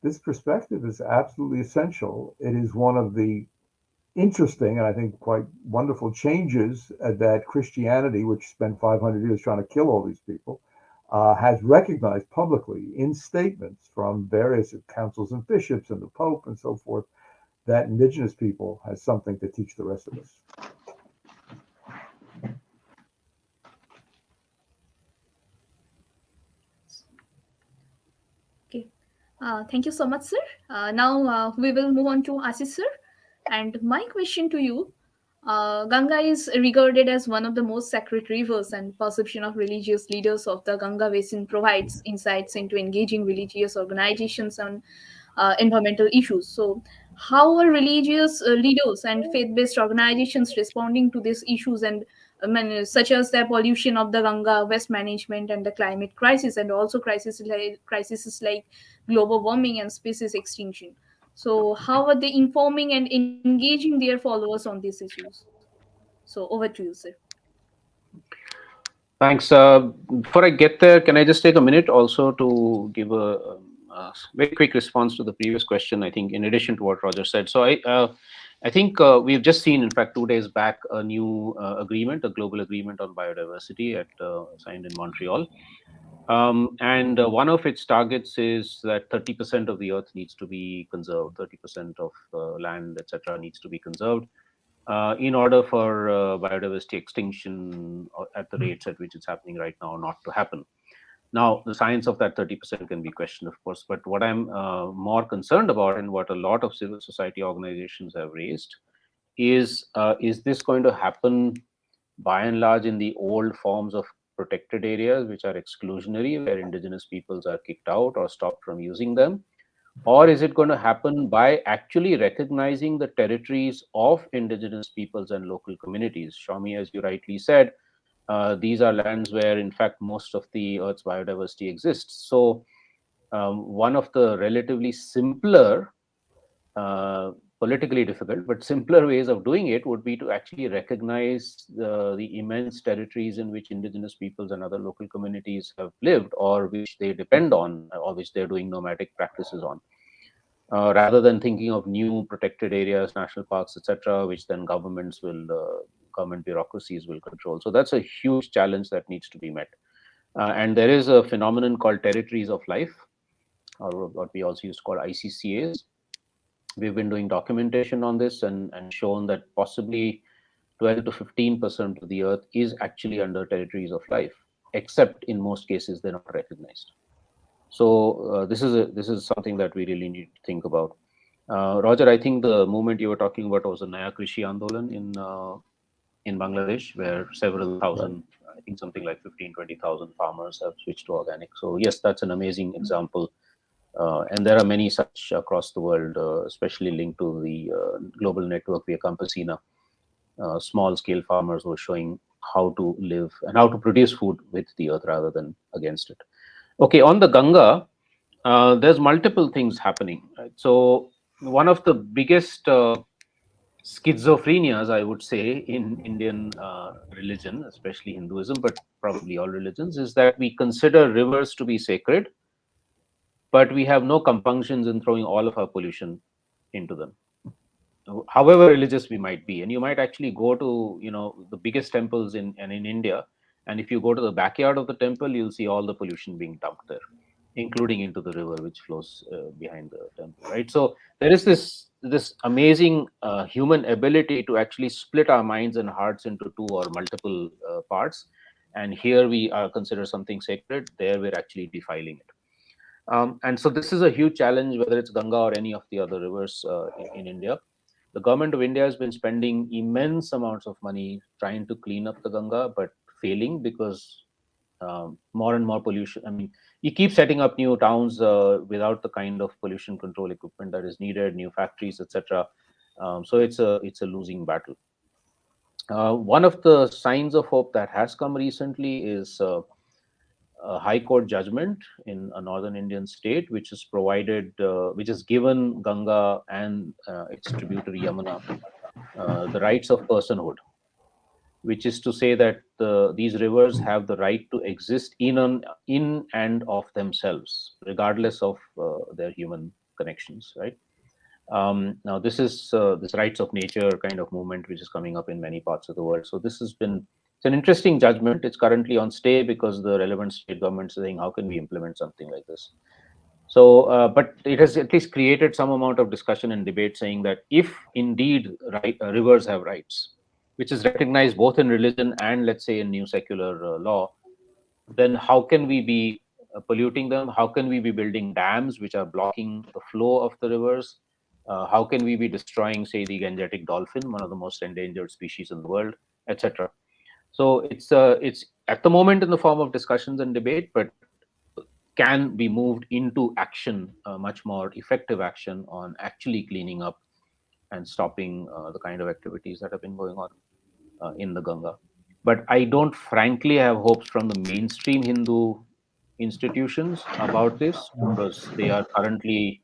[SPEAKER 2] This perspective is absolutely essential. It is one of the interesting and I think quite wonderful changes that Christianity, which spent 500 years trying to kill all these people, has recognized publicly in statements from various councils and bishops and the Pope and so forth, that indigenous people has something to teach the rest of us.
[SPEAKER 1] Okay. Thank you so much, sir. Now we will move on to Ashish, sir. And my question to you, Ganga is regarded as one of the most sacred rivers, and perception of religious leaders of the Ganga basin provides insights into engaging religious organizations on environmental issues. So, how are religious leaders and faith-based organizations responding to these issues, and such as the pollution of the Ganga, waste management, and the climate crisis, and also crises like global warming and species extinction? So, how are they informing and engaging their followers on these issues? So, over to you, sir.
[SPEAKER 3] Thanks. Before I get there, can I just take a minute also to give a very quick response to the previous question? I think, in addition to what Roger said, so I think we've just seen, in fact, 2 days back, a new agreement, a global agreement on biodiversity, signed in Montreal. And one of its targets is that 30% of the earth needs to be conserved, 30% of land, etc., needs to be conserved in order for biodiversity extinction at the rates at which it's happening right now not to happen. Now, the science of that 30% can be questioned, of course, but what I'm more concerned about, and what a lot of civil society organizations have raised, is this going to happen by and large in the old forms of protected areas, which are exclusionary, where indigenous peoples are kicked out or stopped from using them? Or is it going to happen by actually recognizing the territories of indigenous peoples and local communities? Shami, as you rightly said, these are lands where, in fact, most of the Earth's biodiversity exists. So, one of the relatively simpler, politically difficult, but simpler ways of doing it would be to actually recognize the immense territories in which indigenous peoples and other local communities have lived, or which they depend on, or which they're doing nomadic practices on. Rather than thinking of new protected areas, national parks, etc., which then government bureaucracies will control. So that's a huge challenge that needs to be met. And there is a phenomenon called territories of life, or what we also used to call ICCAs. We've been doing documentation on this and shown that possibly 12 to 15% of the earth is actually under territories of life, except in most cases they're not recognized. So this is something that we really need to think about. Roger, I think the movement you were talking about was a Naya Krishi Andolan in Bangladesh, where several thousand, I think something like 15-20,000 farmers have switched to organic. So yes, that's an amazing example. And there are many such across the world, especially linked to the global network via Campesina, small-scale farmers who are showing how to live and how to produce food with the earth rather than against it. Okay, on the Ganga, there's multiple things happening. Right? So one of the biggest schizophrenias, I would say, in Indian religion, especially Hinduism, but probably all religions, is that we consider rivers to be sacred, but we have no compunctions in throwing all of our pollution into them, however religious we might be. And you might actually go to, the biggest temples in India, and if you go to the backyard of the temple, you'll see all the pollution being dumped there, including into the river which flows behind the temple, right? So there is this amazing human ability to actually split our minds and hearts into two or multiple parts. And here we consider something sacred, there we're actually defiling it. And so this is a huge challenge, whether it's Ganga or any of the other rivers in India. The government of India has been spending immense amounts of money trying to clean up the Ganga, but failing because more and more pollution. I mean, you keep setting up new towns without the kind of pollution control equipment that is needed, new factories, etc. So it's a losing battle. One of the signs of hope that has come recently is a high court judgment in a northern Indian state, which which has given Ganga and its tributary Yamuna the rights of personhood, which is to say that these rivers have the right to exist in and of themselves, regardless of their human connections, right? Now, this is this rights of nature kind of movement, which is coming up in many parts of the world. So it's an interesting judgment. It's currently on stay because the relevant state governments are saying, how can we implement something like this? So, but it has at least created some amount of discussion and debate, saying that if indeed rivers have rights, which is recognized both in religion and, let's say, in new secular law, then how can we be polluting them? How can we be building dams which are blocking the flow of the rivers? How can we be destroying, say, the Gangetic dolphin, one of the most endangered species in the world, etc.? So it's at the moment in the form of discussions and debate, but can be moved into action, much more effective action on actually cleaning up and stopping the kind of activities that have been going on in the Ganga. But I don't frankly have hopes from the mainstream Hindu institutions about this, because they are currently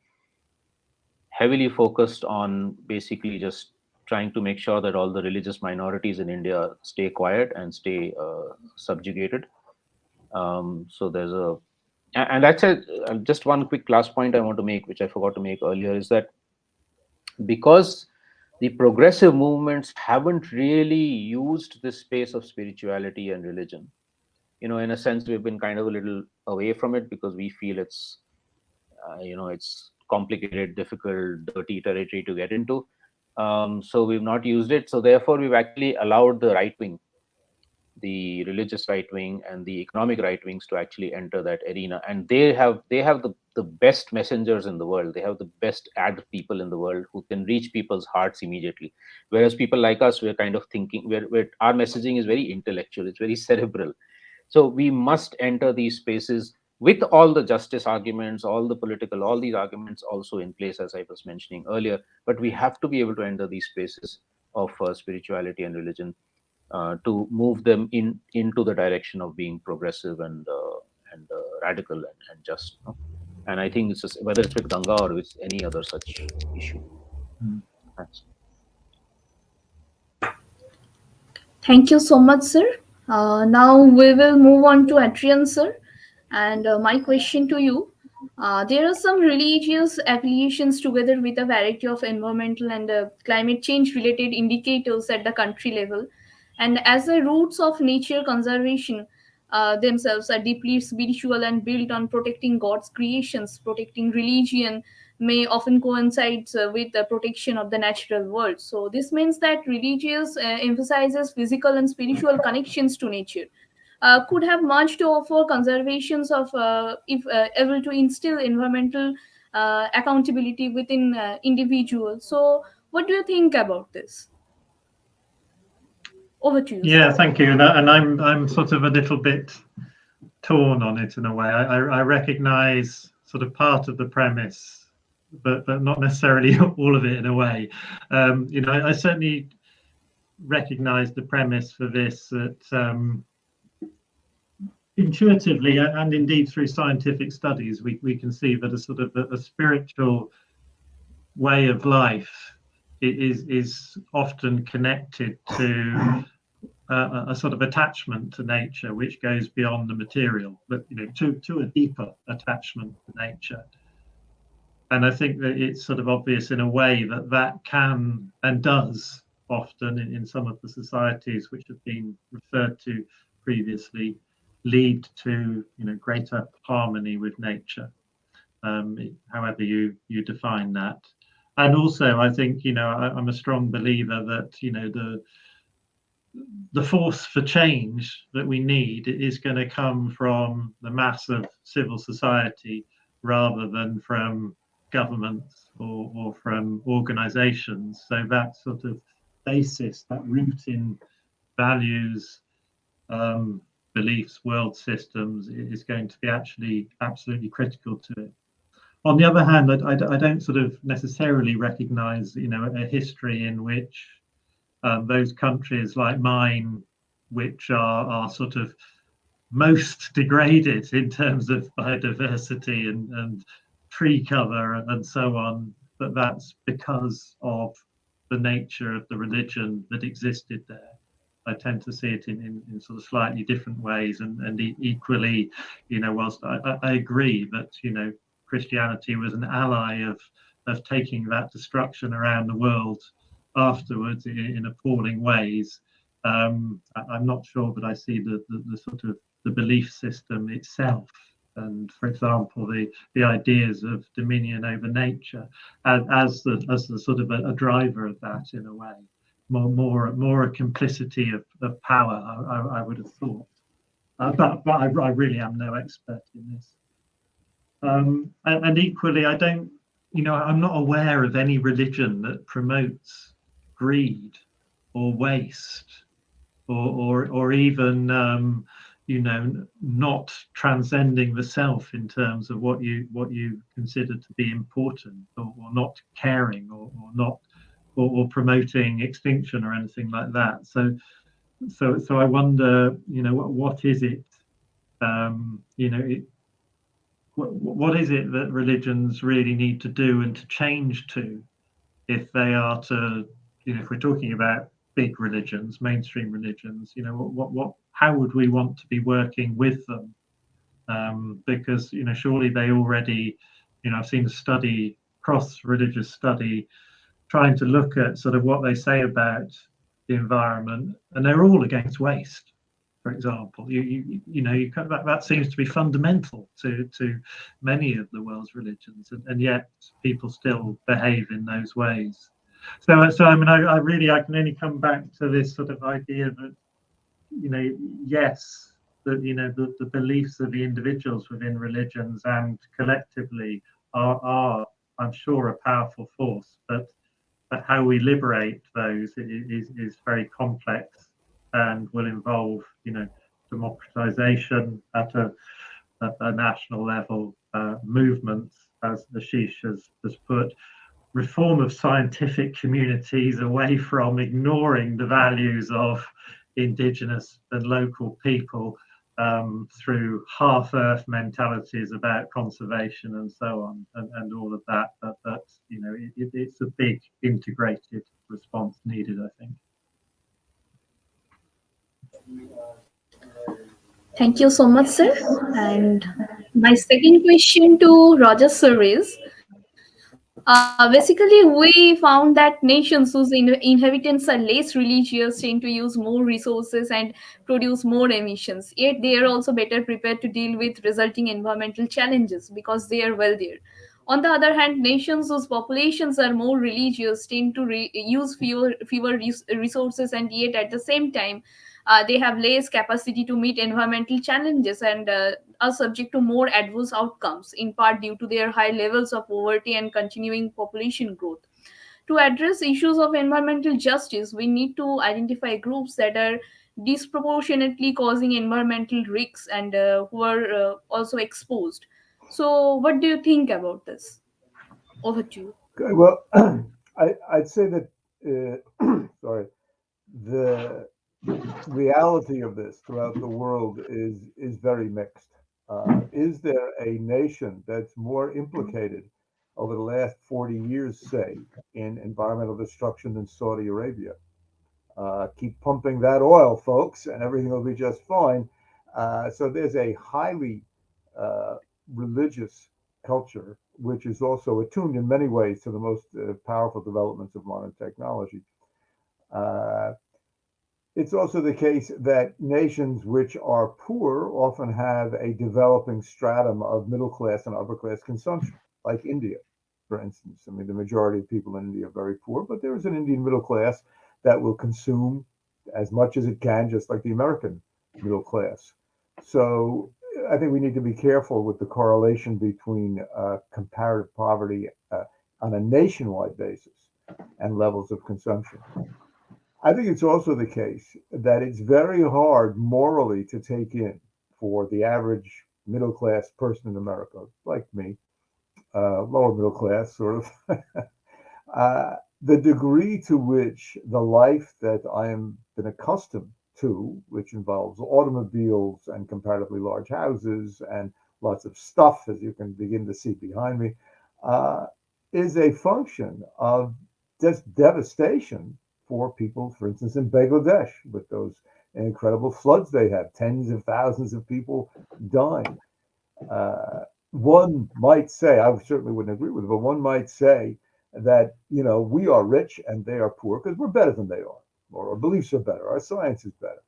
[SPEAKER 3] heavily focused on basically just trying to make sure that all the religious minorities in India stay quiet and stay subjugated. So there's and that's just one quick last point I want to make, which I forgot to make earlier, is that because the progressive movements haven't really used this space of spirituality and religion, in a sense, we've been kind of a little away from it because we feel it's it's complicated, difficult, dirty territory to get into. So we've not used it. So therefore, we've actually allowed the right wing, the religious right wing and the economic right wings to actually enter that arena, and they have the best messengers in the world. They have the best ad people in the world who can reach people's hearts immediately, whereas people like us, we're kind of thinking, where our messaging is very intellectual, it's very cerebral. So we must enter these spaces with all the justice arguments, all the political, all these arguments also in place, as I was mentioning earlier. But we have to be able to enter these spaces of spirituality and religion to move them into the direction of being progressive and radical and just. And I think it's just, whether it's with Ganga or with any other such issue. Thanks.
[SPEAKER 1] Thank you so much, sir. Now we will move on to Adrian, sir. And my question to you, there are some religious affiliations together with a variety of environmental and climate change related indicators at the country level. And as the roots of nature conservation themselves are deeply spiritual and built on protecting God's creations, protecting religion may often coincides with the protection of the natural world. So this means that religious emphasizes physical and spiritual connections to nature. Could have much to offer conservations of if able to instill environmental accountability within individuals. So what do you think about this? Over to you, sir.
[SPEAKER 4] Yeah, thank you. And I'm sort of a little bit torn on it in a way. I recognise sort of part of the premise, but not necessarily all of it in a way. I certainly recognise the premise for this, that intuitively and indeed through scientific studies, we can see that a sort of a spiritual way of life is often connected to a sort of attachment to nature, which goes beyond the material, but to a deeper attachment to nature. And I think that it's sort of obvious in a way that can and does often in some of the societies which have been referred to previously lead to greater harmony with nature, however you define that. And also, I think I'm a strong believer that the force for change that we need is going to come from the mass of civil society rather than from governments or from organizations. So that sort of basis, that root in values, beliefs, world systems is going to be actually absolutely critical to it. On the other hand, I don't sort of necessarily recognize a history in which those countries like mine, which are sort of most degraded in terms of biodiversity and tree cover and so on, but that's because of the nature of the religion that existed there. I tend to see it in sort of slightly different ways, and equally, whilst I agree that Christianity was an ally of taking that destruction around the world afterwards in appalling ways. I'm not sure that I see the sort of the belief system itself, and for example the ideas of dominion over nature as the sort of a driver of that in a way. More a complicity of power, I would have thought, but I really am no expert in this. And equally, I don't I'm not aware of any religion that promotes greed or waste or even not transcending the self in terms of what you consider to be important, or not caring, or not or promoting extinction or anything like that. So I wonder, what is it? What is it that religions really need to do and to change to, if they are to, if we're talking about big religions, mainstream religions, how would we want to be working with them? Because surely they already, I've seen a study, cross-religious study, trying to look at sort of what they say about the environment, and they're all against waste. For example, that seems to be fundamental to many of the world's religions, and yet people still behave in those ways. So I mean, I can only come back to this sort of idea that, yes, that the beliefs of the individuals within religions and collectively are I'm sure a powerful force, but how we liberate those is very complex, and will involve democratization at a national level, movements, as Ashish has put, reform of scientific communities away from ignoring the values of indigenous and local people, through half-earth mentalities about conservation and so on, and all of that. But it's a big integrated response needed, I think.
[SPEAKER 1] Thank you so much, sir. And my second question to Roger sir is, basically, we found that nations whose inhabitants are less religious tend to use more resources and produce more emissions. Yet they are also better prepared to deal with resulting environmental challenges because they are wealthier. On the other hand, nations whose populations are more religious tend to use fewer resources, and yet at the same time, they have less capacity to meet environmental challenges and are subject to more adverse outcomes, in part due to their high levels of poverty and continuing population growth. To address issues of environmental justice, we need to identify groups that are disproportionately causing environmental risks and who are also exposed. So, what do you think about this? Over to you.
[SPEAKER 2] Okay, well, I'd say that, sorry, the reality of this throughout the world is very mixed. Is there a nation that's more implicated over the last 40 years, say, in environmental destruction than Saudi Arabia? Keep pumping that oil, folks, and everything will be just fine. So there's a highly uh, religious culture, which is also attuned in many ways to the most powerful developments of modern technology. Uh, it's also the case that nations which are poor often have a developing stratum of middle class and upper class consumption, like India, for instance. I mean, the majority of people in India are very poor, but there is an Indian middle class that will consume as much as it can, just like the American middle class. So I think we need to be careful with the correlation between comparative poverty on a nationwide basis and levels of consumption. I think it's also the case that it's very hard morally to take in for the average middle class person in America, like me, lower middle class, sort of, the degree to which the life that I am been accustomed to, which involves automobiles and comparatively large houses and lots of stuff, as you can begin to see behind me, uh, is a function of just devastation for people, for instance, in Bangladesh, with those incredible floods they have, tens of thousands of people dying. Uh, one might say, I certainly wouldn't agree with it, but one might say that, we are rich and they are poor because we're better than they are, or our beliefs are better, our science is better.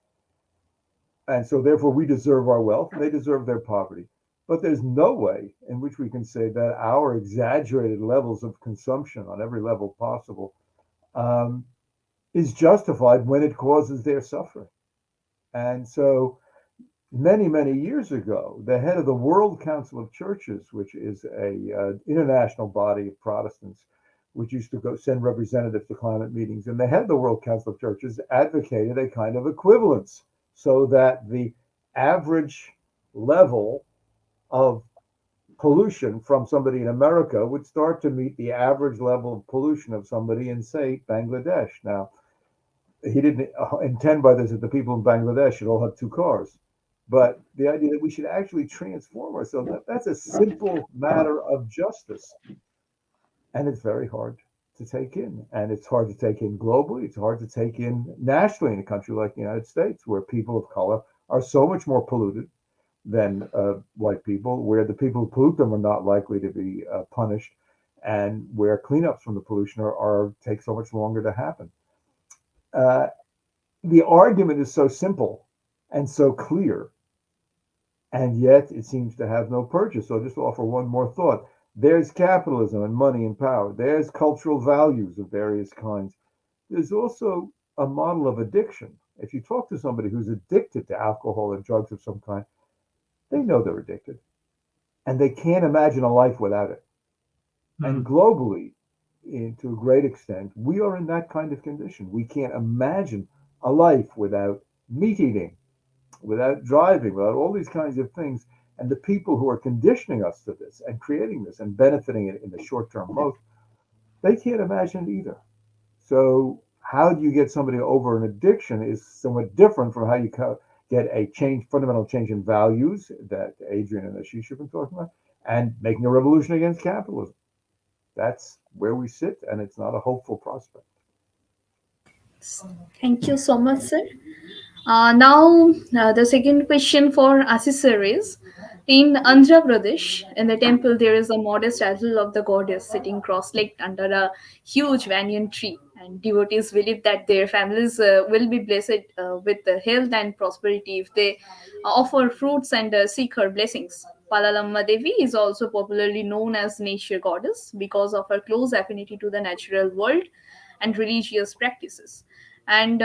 [SPEAKER 2] And so therefore we deserve our wealth and they deserve their poverty. But there's no way in which we can say that our exaggerated levels of consumption on every level possible um, is justified when it causes their suffering. And so, many, many years ago, the head of the World Council of Churches, which is a international body of Protestants, which used to go send representatives to climate meetings, and the head of the World Council of Churches advocated a kind of equivalence so that the average level of pollution from somebody in America would start to meet the average level of pollution of somebody in, say, Bangladesh. Now, he didn't intend by this that the people in Bangladesh should all have two cars. But the idea that we should actually transform ourselves, that's a simple matter of justice. And it's very hard to take in. And it's hard to take in globally. It's hard to take in nationally in a country like the United States, where people of color are so much more polluted than white people, where the people who pollute them are not likely to be punished, and where cleanups from the pollution take so much longer to happen. The argument is so simple and so clear, and yet it seems to have no purchase. So I'll just offer one more thought. There's capitalism and money and power. There's cultural values of various kinds. There's also a model of addiction. If you talk to somebody who's addicted to alcohol or drugs of some kind, they know they're addicted, and they can't imagine a life without it. And globally, to a great extent, we are in that kind of condition. We can't imagine a life without meat eating, without driving, without all these kinds of things. And the people who are conditioning us to this and creating this and benefiting it in the short term most, they can't imagine it either. So how do you get somebody over an addiction is somewhat different from how you get a fundamental change in values that Adrian and Ashish have been talking about, and making a revolution against capitalism. That's where we sit, and it's not a hopeful prospect.
[SPEAKER 1] Thank you so much, sir. Now, the second question for Ashish sir is, in Andhra Pradesh, in the temple, there is a modest idol of the goddess sitting cross-legged under a huge banyan tree. And devotees believe that their families will be blessed with health and prosperity if they offer fruits and seek her blessings. Palalamma Devi is also popularly known as nature goddess because of her close affinity to the natural world and religious practices. And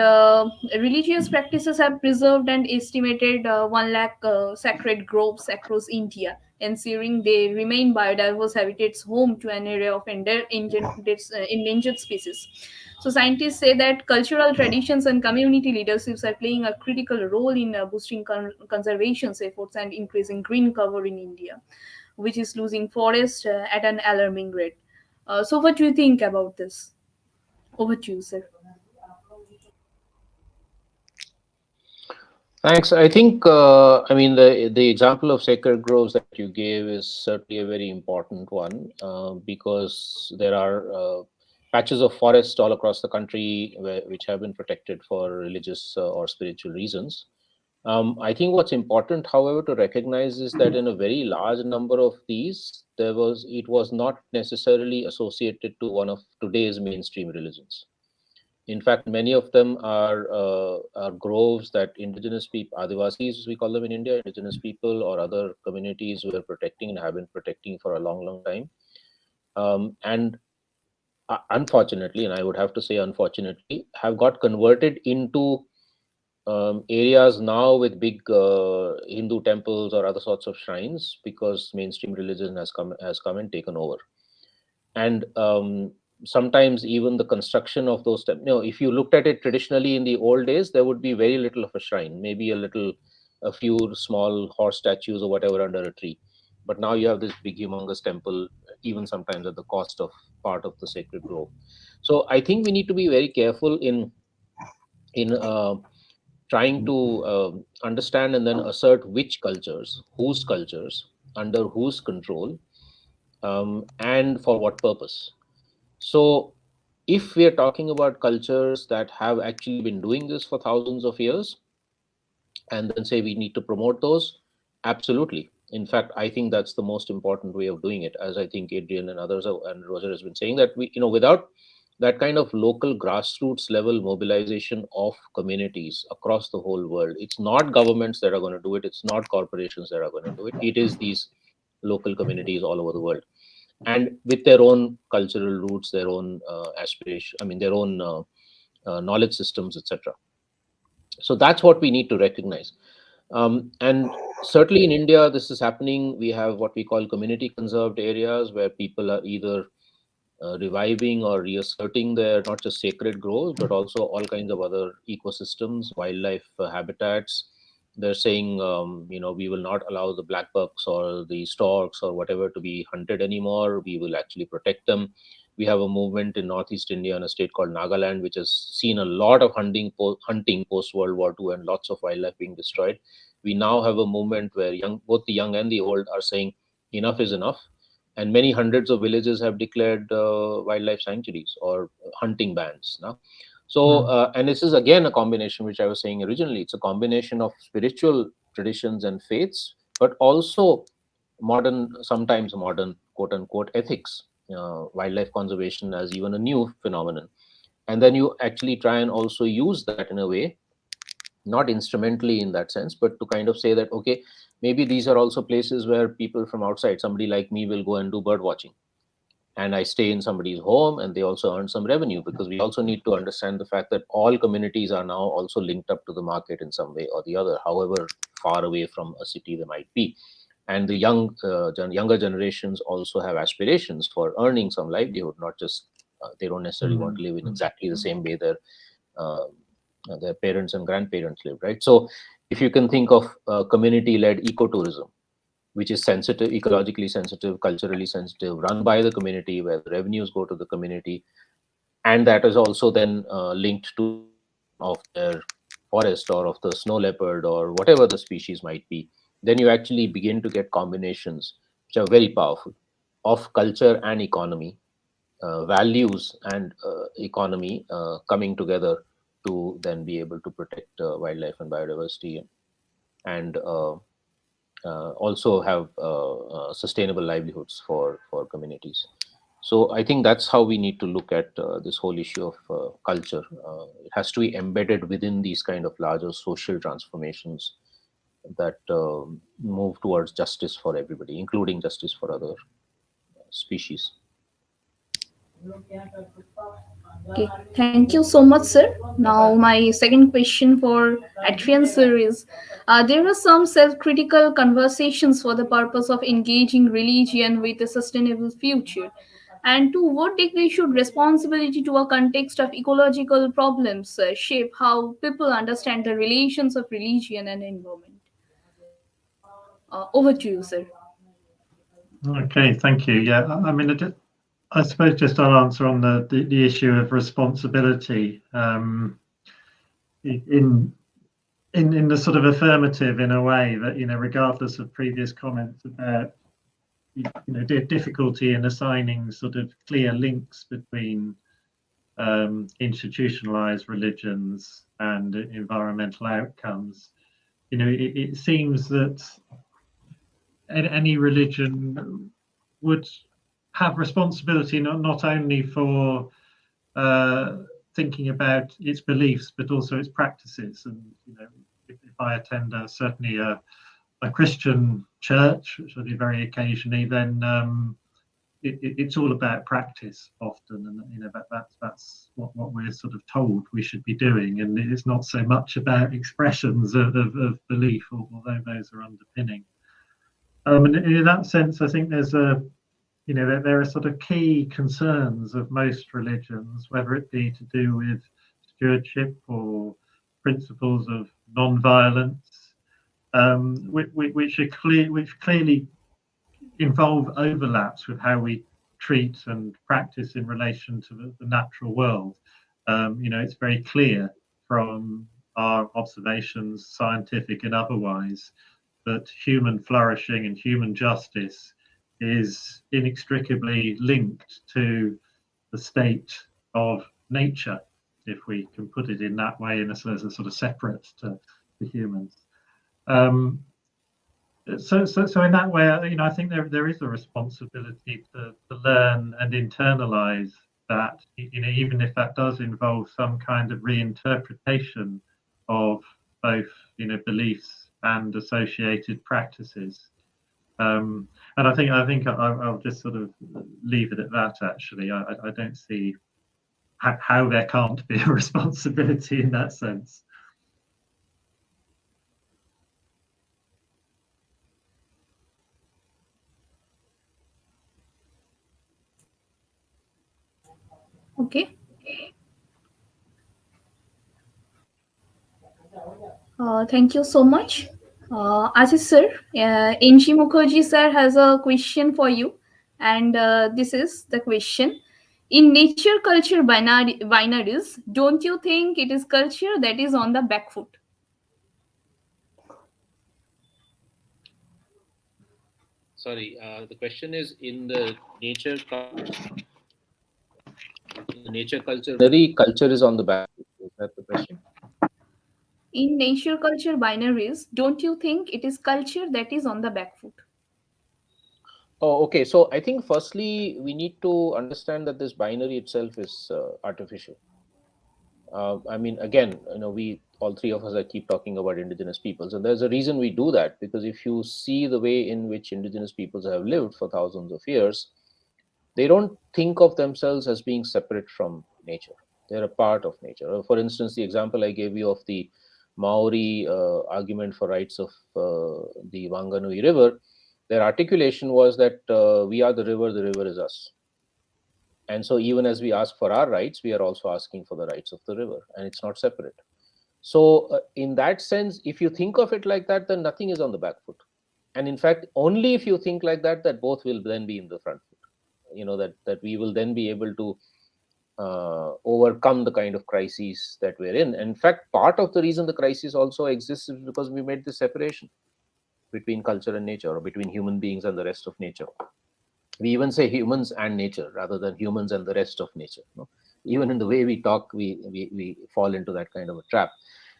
[SPEAKER 1] religious practices have preserved and estimated 1 lakh sacred groves across India, ensuring they remain biodiverse habitats home to an array of endangered species. So scientists say that cultural traditions and community leaderships are playing a critical role in boosting conservation efforts and increasing green cover in India, which is losing forest at an alarming rate. So what do you think about this? Over to you, sir.
[SPEAKER 3] Thanks. I think, I mean, the example of sacred groves that you gave is certainly a very important one, because there are patches of forest all across the country which have been protected for religious or spiritual reasons. I think what's important, however, to recognize is that in a very large number of these, it was not necessarily associated to one of today's mainstream religions. In fact, many of them are groves that indigenous people, Adivasis, we call them in India, indigenous people or other communities were protecting and have been protecting for a long, long time. And unfortunately, and I would have to say unfortunately, have got converted into areas now with big Hindu temples or other sorts of shrines, because mainstream religion has come and taken over. And sometimes even the construction of those if you looked at it traditionally in the old days, there would be very little of a shrine, maybe a few small horse statues or whatever under a tree. But now you have this big humongous temple, even sometimes at the cost of part of the sacred grove. So I think we need to be very careful in trying to understand and then assert which cultures, whose cultures, under whose control, and for what purpose. So if we are talking about cultures that have actually been doing this for thousands of years, and then say we need to promote those, absolutely. In fact, I think that's the most important way of doing it, as I think Adrian and others and Roger has been saying, that we, without that kind of local grassroots level mobilization of communities across the whole world, it's not governments that are going to do it, it's not corporations that are going to do it, it is these local communities all over the world, and with their own cultural roots, their own aspiration, their own knowledge systems, etc. So that's what we need to recognize. And certainly in India, this is happening. We have what we call community conserved areas where people are either reviving or reasserting their not just sacred groves, but also all kinds of other ecosystems, wildlife habitats. They're saying, we will not allow the black bucks or the storks or whatever to be hunted anymore. We will actually protect them. We have a movement in Northeast India in a state called Nagaland, which has seen a lot of hunting post World War II and lots of wildlife being destroyed. We now have a movement where both the young and the old are saying enough is enough, and many hundreds of villages have declared wildlife sanctuaries or hunting bans now. So, and this is again a combination, which I was saying originally, it's a combination of spiritual traditions and faiths, but also sometimes modern quote unquote ethics, wildlife conservation as even a new phenomenon. And then you actually try and also use that in a way, not instrumentally in that sense, but to kind of say that, okay, maybe these are also places where people from outside, somebody like me, will go and do bird watching, and I stay in somebody's home and they also earn some revenue, because we also need to understand the fact that all communities are now also linked up to the market in some way or the other, however far away from a city they might be. And the younger generations also have aspirations for earning some livelihood, not just they don't necessarily want to live in exactly the same way uh, their parents and grandparents live, right? So if you can think of community-led ecotourism, which is sensitive, ecologically sensitive, culturally sensitive, run by the community, where the revenues go to the community, and that is also then linked to of their forest or of the snow leopard or whatever the species might be, then you actually begin to get combinations which are very powerful of culture and economy, values and economy coming together to then be able to protect wildlife and biodiversity, and also have sustainable livelihoods for communities. So I think that's how we need to look at this whole issue of culture. It has to be embedded within these kind of larger social transformations that move towards justice for everybody, including justice for other species.
[SPEAKER 1] Okay, thank you so much, sir. Now, my second question for Adrian, sir, is there are some self critical conversations for the purpose of engaging religion with a sustainable future. And to what degree should responsibility to a context of ecological problems shape how people understand the relations of religion and environment? Over to you, sir.
[SPEAKER 4] Okay, thank you. Yeah, I mean, I suppose just I'll answer on the issue of responsibility in the sort of affirmative, in a way that, regardless of previous comments about difficulty in assigning sort of clear links between institutionalized religions and environmental outcomes. It seems that any religion would have responsibility not only for thinking about its beliefs, but also its practices. And if I attend certainly a Christian church, which I do very occasionally, then it's all about practice often, and that's what we're sort of told we should be doing, and it's not so much about expressions of belief, although those are underpinning. And in that sense, I think there's there are sort of key concerns of most religions, whether it be to do with stewardship or principles of non-violence, which clearly involve overlaps with how we treat and practice in relation to the natural world. It's very clear from our observations, scientific and otherwise, that human flourishing and human justice is inextricably linked to the state of nature, if we can put it in that way, as a sort of separate to humans. So in that way, I think there is a responsibility to learn and internalize that, even if that does involve some kind of reinterpretation of both, beliefs and associated practices. And I think I'll just sort of leave it at that. Actually, I don't see how there can't be a responsibility in that sense.
[SPEAKER 1] Okay. Thank you so much. Ashish sir, N.G. Mukherjee sir has a question for you. And this is the question. In nature culture binaries, don't you think it is culture that is on the back foot?
[SPEAKER 3] Sorry, the question is in the nature culture, very culture is on the back. Is that the question?
[SPEAKER 1] In nature culture binaries, don't you think it is culture that is on the back foot?
[SPEAKER 3] Oh, okay. So I think firstly we need to understand that this binary itself is artificial. I mean, again, we all three of us I keep talking about indigenous peoples, and there's a reason we do that, because if you see the way in which indigenous peoples have lived for thousands of years, they don't think of themselves as being separate from nature. They're a part of nature. For instance, the example I gave you of the Maori argument for rights of the Wanganui River, their articulation was that we are the river is us. And so, even as we ask for our rights, we are also asking for the rights of the river, and it's not separate. So, in that sense, if you think of it like that, then nothing is on the back foot. And in fact, only if you think like that, that both will then be in the front foot. That we will then be able to overcome the kind of crises that we're in. And in fact, part of the reason the crisis also exists is because we made this separation between culture and nature, or between human beings and the rest of nature. We even say humans and nature rather than humans and the rest of nature. Even in the way we talk, we fall into that kind of a trap.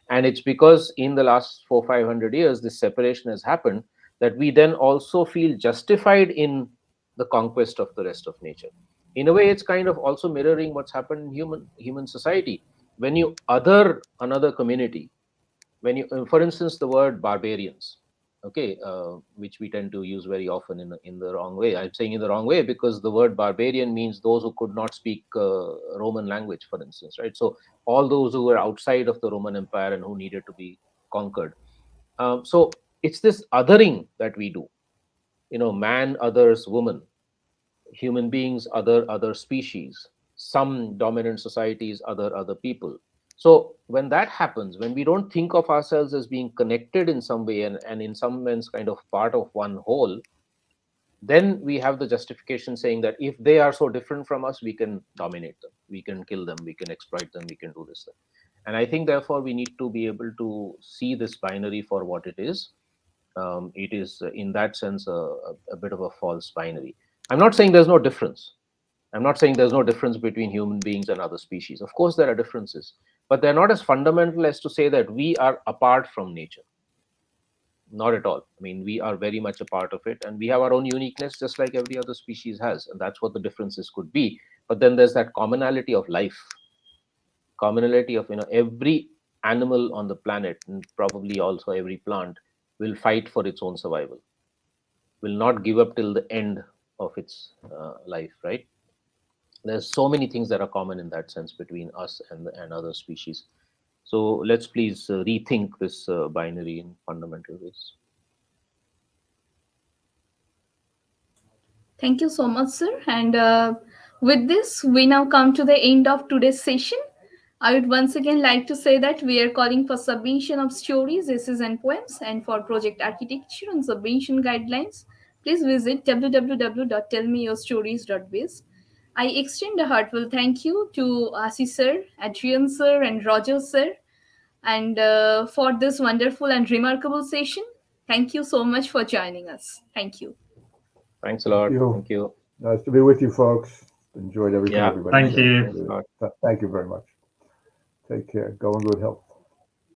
[SPEAKER 3] And it's because in the last 400-500 years this separation has happened, that we then also feel justified in the conquest of the rest of nature. In a way, it's kind of also mirroring what's happened in human society. When you other another community, when you for instance, the word barbarians, okay, which we tend to use very often in the wrong way. I'm saying in the wrong way because the word barbarian means those who could not speak Roman language, for instance, right? So all those who were outside of the Roman Empire and who needed to be conquered. So it's this othering that we do. Man others woman, human beings other species, some dominant societies other people. So when that happens, when we don't think of ourselves as being connected in some way, and in some sense kind of part of one whole, then we have the justification saying that if they are so different from us, we can dominate them, we can kill them, we can exploit them, we can do this thing. And I think therefore we need to be able to see this binary for what it is. It is in that sense a bit of a false binary. I'm not saying there's no difference. I'm not saying there's no difference between human beings and other species. Of course, there are differences, but they're not as fundamental as to say that we are apart from nature. Not at all. I mean, we are very much a part of it, and we have our own uniqueness, just like every other species has, and that's what the differences could be. But then there's that commonality of life, commonality of every animal on the planet, and probably also every plant, will fight for its own survival, will not give up till the end of its life, right? There's so many things that are common in that sense between us and other species. So let's please rethink this binary in fundamental ways.
[SPEAKER 1] Thank you so much, sir. And with this, we now come to the end of today's session. I would once again like to say that we are calling for submission of stories, essays, and poems, and for project architecture and submission guidelines. Please visit www.tellmeyourstories.biz. I extend a heartfelt thank you to Ashish sir, Adrian sir, and Roger sir, and for this wonderful and remarkable session. Thank you so much for joining us. Thank you.
[SPEAKER 3] Thanks a
[SPEAKER 2] Thank
[SPEAKER 3] lot.
[SPEAKER 2] you.
[SPEAKER 3] Thank you.
[SPEAKER 2] Nice to be with you, folks. Enjoyed everything
[SPEAKER 3] Yeah.
[SPEAKER 2] everybody
[SPEAKER 4] Thank
[SPEAKER 2] said.
[SPEAKER 4] you.
[SPEAKER 3] Thanks a lot.
[SPEAKER 2] Thank you very much. Take care. Go in good health.